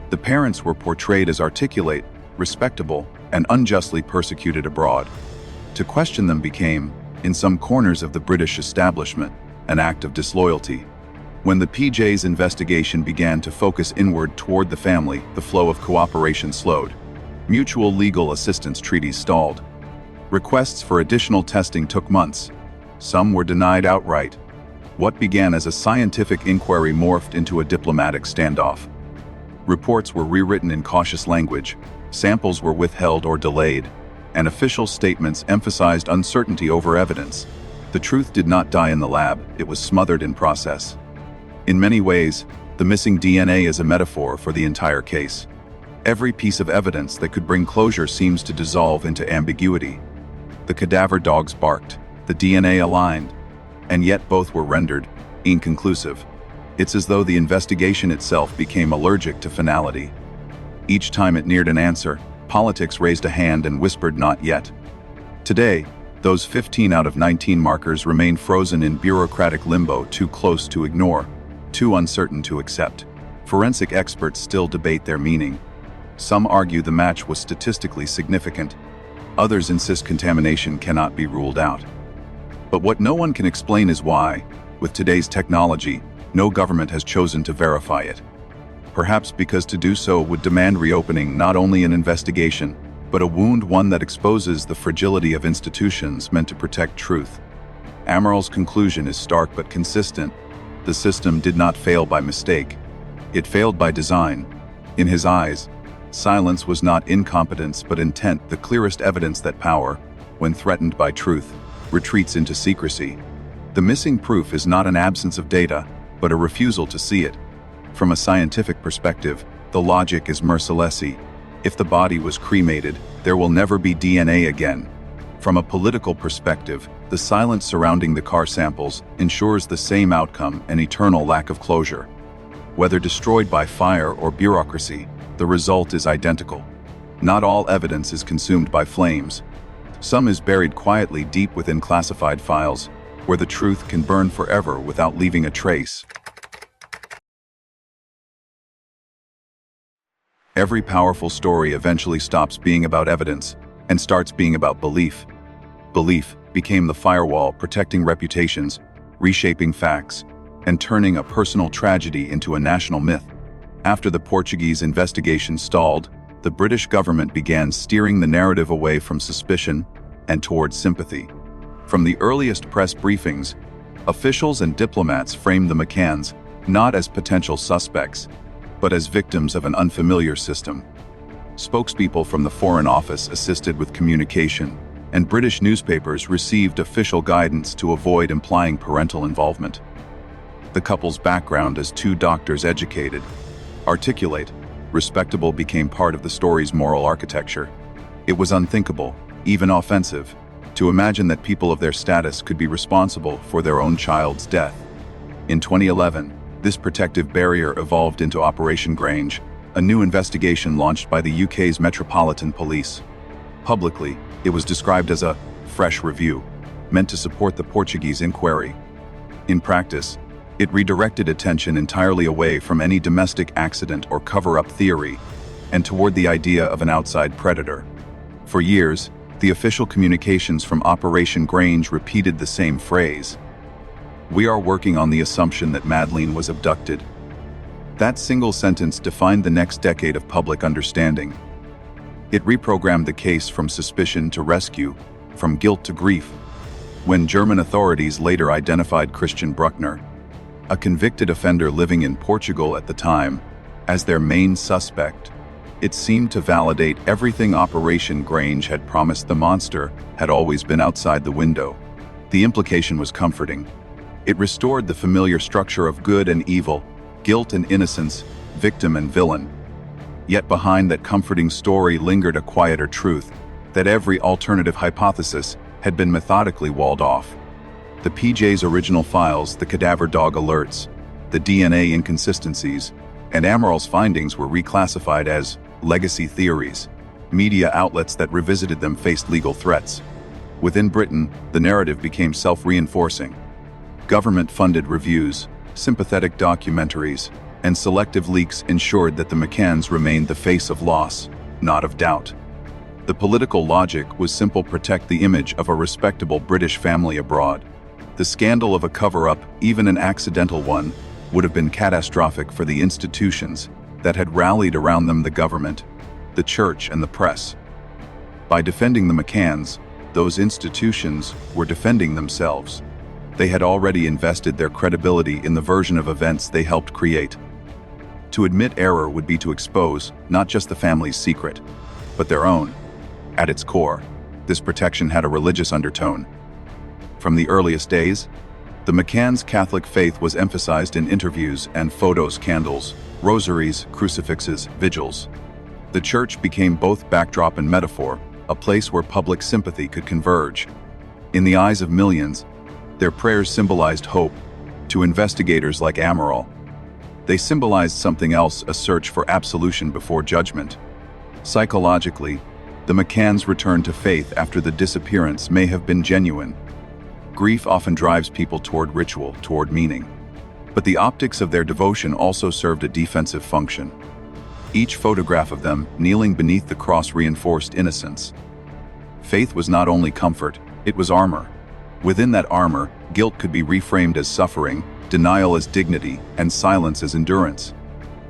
The parents were portrayed as articulate, respectable, and unjustly persecuted abroad. To question them became, in some corners of the British establishment, an act of disloyalty. When the PJ's investigation began to focus inward toward the family, the flow of cooperation slowed. Mutual legal assistance treaties stalled. Requests for additional testing took months. Some were denied outright. What began as a scientific inquiry morphed into a diplomatic standoff. Reports were rewritten in cautious language, samples were withheld or delayed, and official statements emphasized uncertainty over evidence. The truth did not die in the lab, it was smothered in process. In many ways, the missing DNA is a metaphor for the entire case. Every piece of evidence that could bring closure seems to dissolve into ambiguity. The cadaver dogs barked, the DNA aligned, and yet both were rendered inconclusive. It's as though the investigation itself became allergic to finality. Each time it neared an answer, politics raised a hand and whispered, "Not yet." Today, those 15 out of 19 markers remain frozen in bureaucratic limbo, too close to ignore, too uncertain to accept. Forensic experts still debate their meaning. Some argue the match was statistically significant. Others insist contamination cannot be ruled out. But what no one can explain is why, with today's technology, no government has chosen to verify it. Perhaps because to do so would demand reopening not only an investigation, but a wound, one that exposes the fragility of institutions meant to protect truth. Amaral's conclusion is stark but consistent. The system did not fail by mistake. It failed by design. In his eyes, silence was not incompetence but intent, the clearest evidence that power, when threatened by truth, retreats into secrecy. The missing proof is not an absence of data, but a refusal to see it. From a scientific perspective, the logic is merciless. If the body was cremated, there will never be DNA again. From a political perspective, the silence surrounding the car samples ensures the same outcome, an eternal lack of closure. Whether destroyed by fire or bureaucracy, the result is identical. Not all evidence is consumed by flames. Some is buried quietly deep within classified files, where the truth can burn forever without leaving a trace. Every powerful story eventually stops being about evidence and starts being about belief. Belief became the firewall protecting reputations, reshaping facts, and turning a personal tragedy into a national myth. After the Portuguese investigation stalled, the British government began steering the narrative away from suspicion and towards sympathy. From the earliest press briefings, officials and diplomats framed the McCanns not as potential suspects, but as victims of an unfamiliar system. Spokespeople from the Foreign Office assisted with communication, and British newspapers received official guidance to avoid implying parental involvement. The couple's background as two doctors educated, articulate, respectable became part of the story's moral architecture. It was unthinkable, even offensive, to imagine that people of their status could be responsible for their own child's death. In 2011, this protective barrier evolved into Operation Grange, a new investigation launched by the UK's Metropolitan Police. Publicly, it was described as a fresh review, meant to support the Portuguese inquiry. In practice, it redirected attention entirely away from any domestic accident or cover-up theory, and toward the idea of an outside predator. For years, the official communications from Operation Grange repeated the same phrase: "We are working on the assumption that Madeleine was abducted." That single sentence defined the next decade of public understanding. It reprogrammed the case from suspicion to rescue, from guilt to grief. When German authorities later identified Christian Bruckner, a convicted offender living in Portugal at the time, as their main suspect, it seemed to validate everything Operation Grange had promised. The monster had always been outside the window. The implication was comforting. It restored the familiar structure of good and evil, guilt and innocence, victim and villain. Yet behind that comforting story lingered a quieter truth, that every alternative hypothesis had been methodically walled off. The PJ's original files, the cadaver dog alerts, the DNA inconsistencies, and Amaral's findings were reclassified as legacy theories. Media outlets that revisited them faced legal threats. Within Britain, the narrative became self-reinforcing. Government-funded reviews, sympathetic documentaries, and selective leaks ensured that the McCanns remained the face of loss, not of doubt. The political logic was simple: protect the image of a respectable British family abroad. The scandal of a cover-up, even an accidental one, would have been catastrophic for the institutions that had rallied around them: the government, the church, and the press. By defending the McCanns, those institutions were defending themselves. They had already invested their credibility in the version of events they helped create. To admit error would be to expose not just the family's secret, but their own. At its core, this protection had a religious undertone. From the earliest days, the McCanns' Catholic faith was emphasized in interviews and photos, candles, rosaries, crucifixes, vigils. The church became both backdrop and metaphor, a place where public sympathy could converge. In the eyes of millions, their prayers symbolized hope. To investigators like Amaral, they symbolized something else: a search for absolution before judgment. Psychologically, the McCanns' return to faith after the disappearance may have been genuine. Grief often drives people toward ritual, toward meaning. But the optics of their devotion also served a defensive function. Each photograph of them kneeling beneath the cross reinforced innocence. Faith was not only comfort, it was armor. Within that armor, guilt could be reframed as suffering, denial as dignity, and silence as endurance.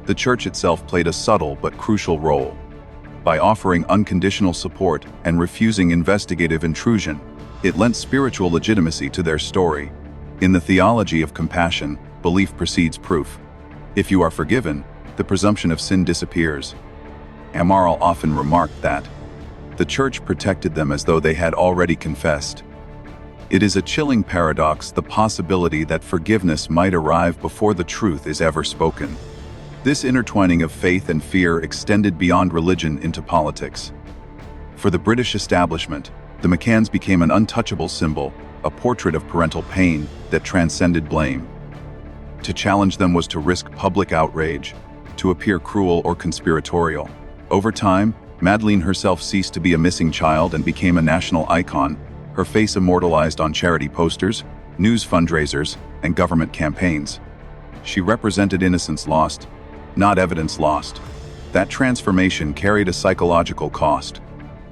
The church itself played a subtle but crucial role. By offering unconditional support and refusing investigative intrusion, It lent spiritual legitimacy to their story. In the theology of compassion, belief precedes proof. If you are forgiven, the presumption of sin disappears. Amaral often remarked that the church protected them as though they had already confessed. It is a chilling paradox, the possibility that forgiveness might arrive before the truth is ever spoken. This intertwining of faith and fear extended beyond religion into politics. For the British establishment, the McCanns became an untouchable symbol, a portrait of parental pain that transcended blame. To challenge them was to risk public outrage, to appear cruel or conspiratorial. Over time, Madeleine herself ceased to be a missing child and became a national icon, her face immortalized on charity posters, news fundraisers, and government campaigns. She represented innocence lost, not evidence lost. That transformation carried a psychological cost.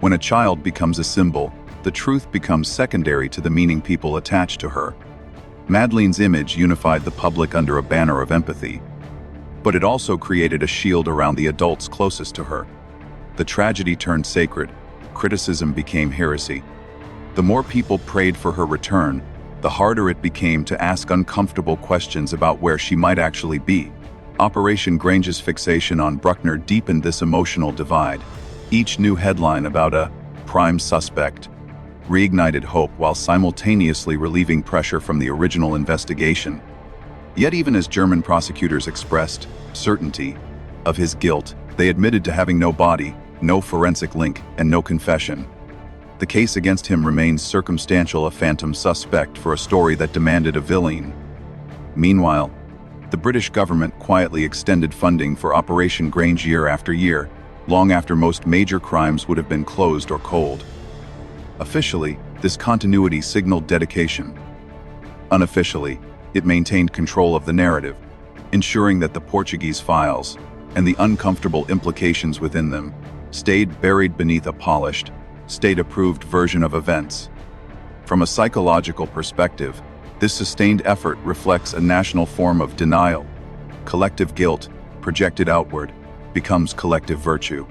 When a child becomes a symbol, the truth becomes secondary to the meaning people attach to her. Madeleine's image unified the public under a banner of empathy, but it also created a shield around the adults closest to her. The tragedy turned sacred, criticism became heresy. The more people prayed for her return, the harder it became to ask uncomfortable questions about where she might actually be. Operation Grange's fixation on Bruckner deepened this emotional divide. Each new headline about a prime suspect reignited hope while simultaneously relieving pressure from the original investigation. Yet even as German prosecutors expressed certainty of his guilt, they admitted to having no body, no forensic link, and no confession. The case against him remains circumstantial, a phantom suspect for a story that demanded a villain. Meanwhile, the British government quietly extended funding for Operation Grange year after year, long after most major crimes would have been closed or cold. Officially, this continuity signaled dedication. Unofficially, it maintained control of the narrative, ensuring that the Portuguese files, and the uncomfortable implications within them, stayed buried beneath a polished, state-approved version of events. From a psychological perspective, this sustained effort reflects a national form of denial. Collective guilt, projected outward, becomes collective virtue.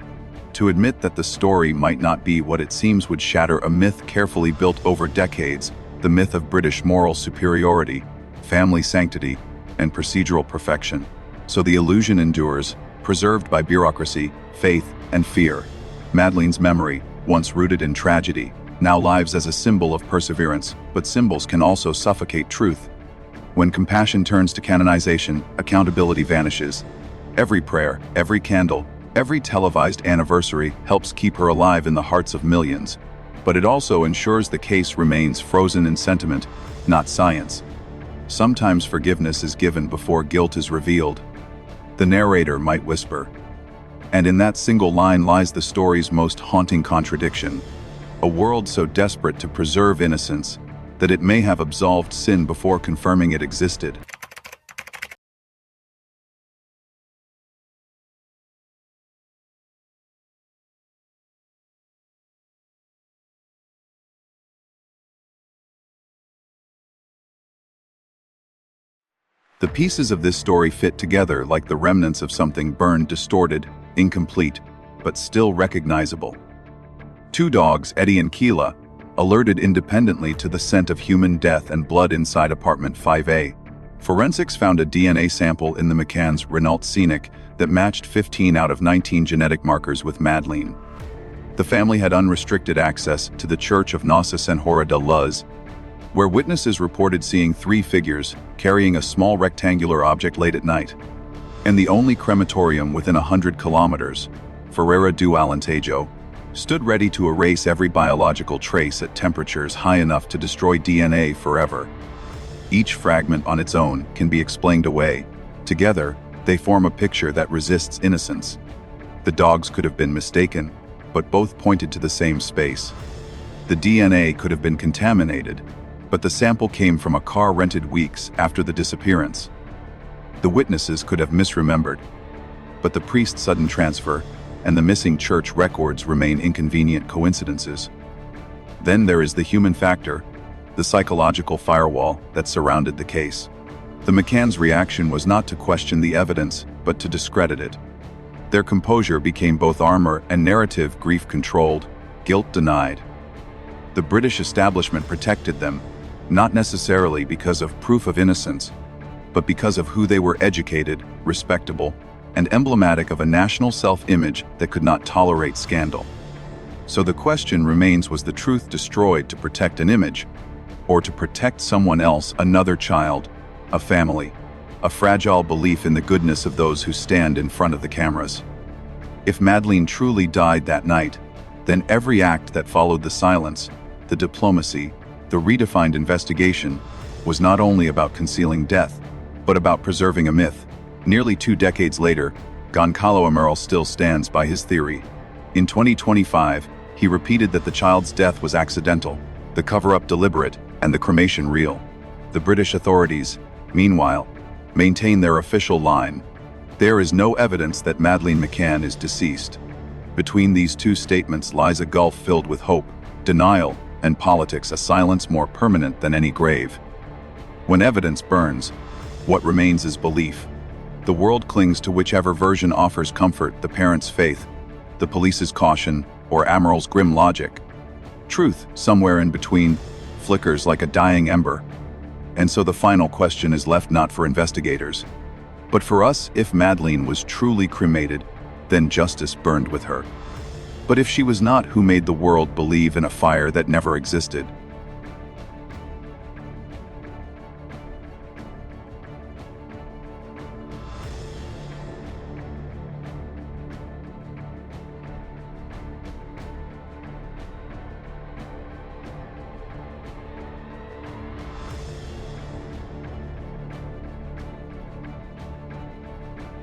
To admit that the story might not be what it seems would shatter a myth carefully built over decades, the myth of British moral superiority, family sanctity, and procedural perfection. So the illusion endures, preserved by bureaucracy, faith, and fear. Madeleine's memory, once rooted in tragedy, now lives as a symbol of perseverance, but symbols can also suffocate truth. When compassion turns to canonization, accountability vanishes. Every prayer, every candle, every televised anniversary helps keep her alive in the hearts of millions, but it also ensures the case remains frozen in sentiment, not science. Sometimes forgiveness is given before guilt is revealed. The narrator might whisper, and in that single line lies the story's most haunting contradiction. A world so desperate to preserve innocence that it may have absolved sin before confirming it existed. The pieces of this story fit together like the remnants of something burned, distorted, incomplete, but still recognizable. Two dogs, Eddie and Keela, alerted independently to the scent of human death and blood inside apartment 5A. Forensics found a DNA sample in the McCann's Rewrote scenic that matched 15 out of 19 genetic markers with Madeleine. The family had unrestricted access to the Church of Nossa Senhora da Luz, where witnesses reported seeing three figures carrying a small rectangular object late at night, and the only crematorium within 100 kilometers, Ferreira do Alentejo, stood ready to erase every biological trace at temperatures high enough to destroy DNA forever. Each fragment on its own can be explained away. Together, they form a picture that resists innocence. The dogs could have been mistaken, but both pointed to the same space. The DNA could have been contaminated, but the sample came from a car rented weeks after the disappearance. The witnesses could have misremembered, but the priest's sudden transfer and the missing church records remain inconvenient coincidences. Then there is the human factor, the psychological firewall that surrounded the case. The McCann's reaction was not to question the evidence, but to discredit it. Their composure became both armor and narrative, grief controlled, guilt denied. The British establishment protected them, not necessarily because of proof of innocence, but because of who they were: educated, respectable, and emblematic of a national self-image that could not tolerate scandal. So the question remains, was the truth destroyed to protect an image, or to protect someone else, another child, a family, a fragile belief in the goodness of those who stand in front of the cameras? If Madeleine truly died that night, then every act that followed, the silence, the diplomacy, the redefined investigation, was not only about concealing death, but about preserving a myth. Nearly 2 decades later, Gonçalo Amaral still stands by his theory. In 2025, he repeated that the child's death was accidental, the cover-up deliberate, and the cremation real. The British authorities, meanwhile, maintain their official line: there is no evidence that Madeleine McCann is deceased. Between these two statements lies a gulf filled with hope, denial, and politics, a silence more permanent than any grave. When evidence burns, what remains is belief. The world clings to whichever version offers comfort: the parents' faith, the police's caution, or Amaral's grim logic. Truth, somewhere in between, flickers like a dying ember. And so the final question is left not for investigators, but for us. If Madeleine was truly cremated, then justice burned with her. But if she was not, who made the world believe in a fire that never existed?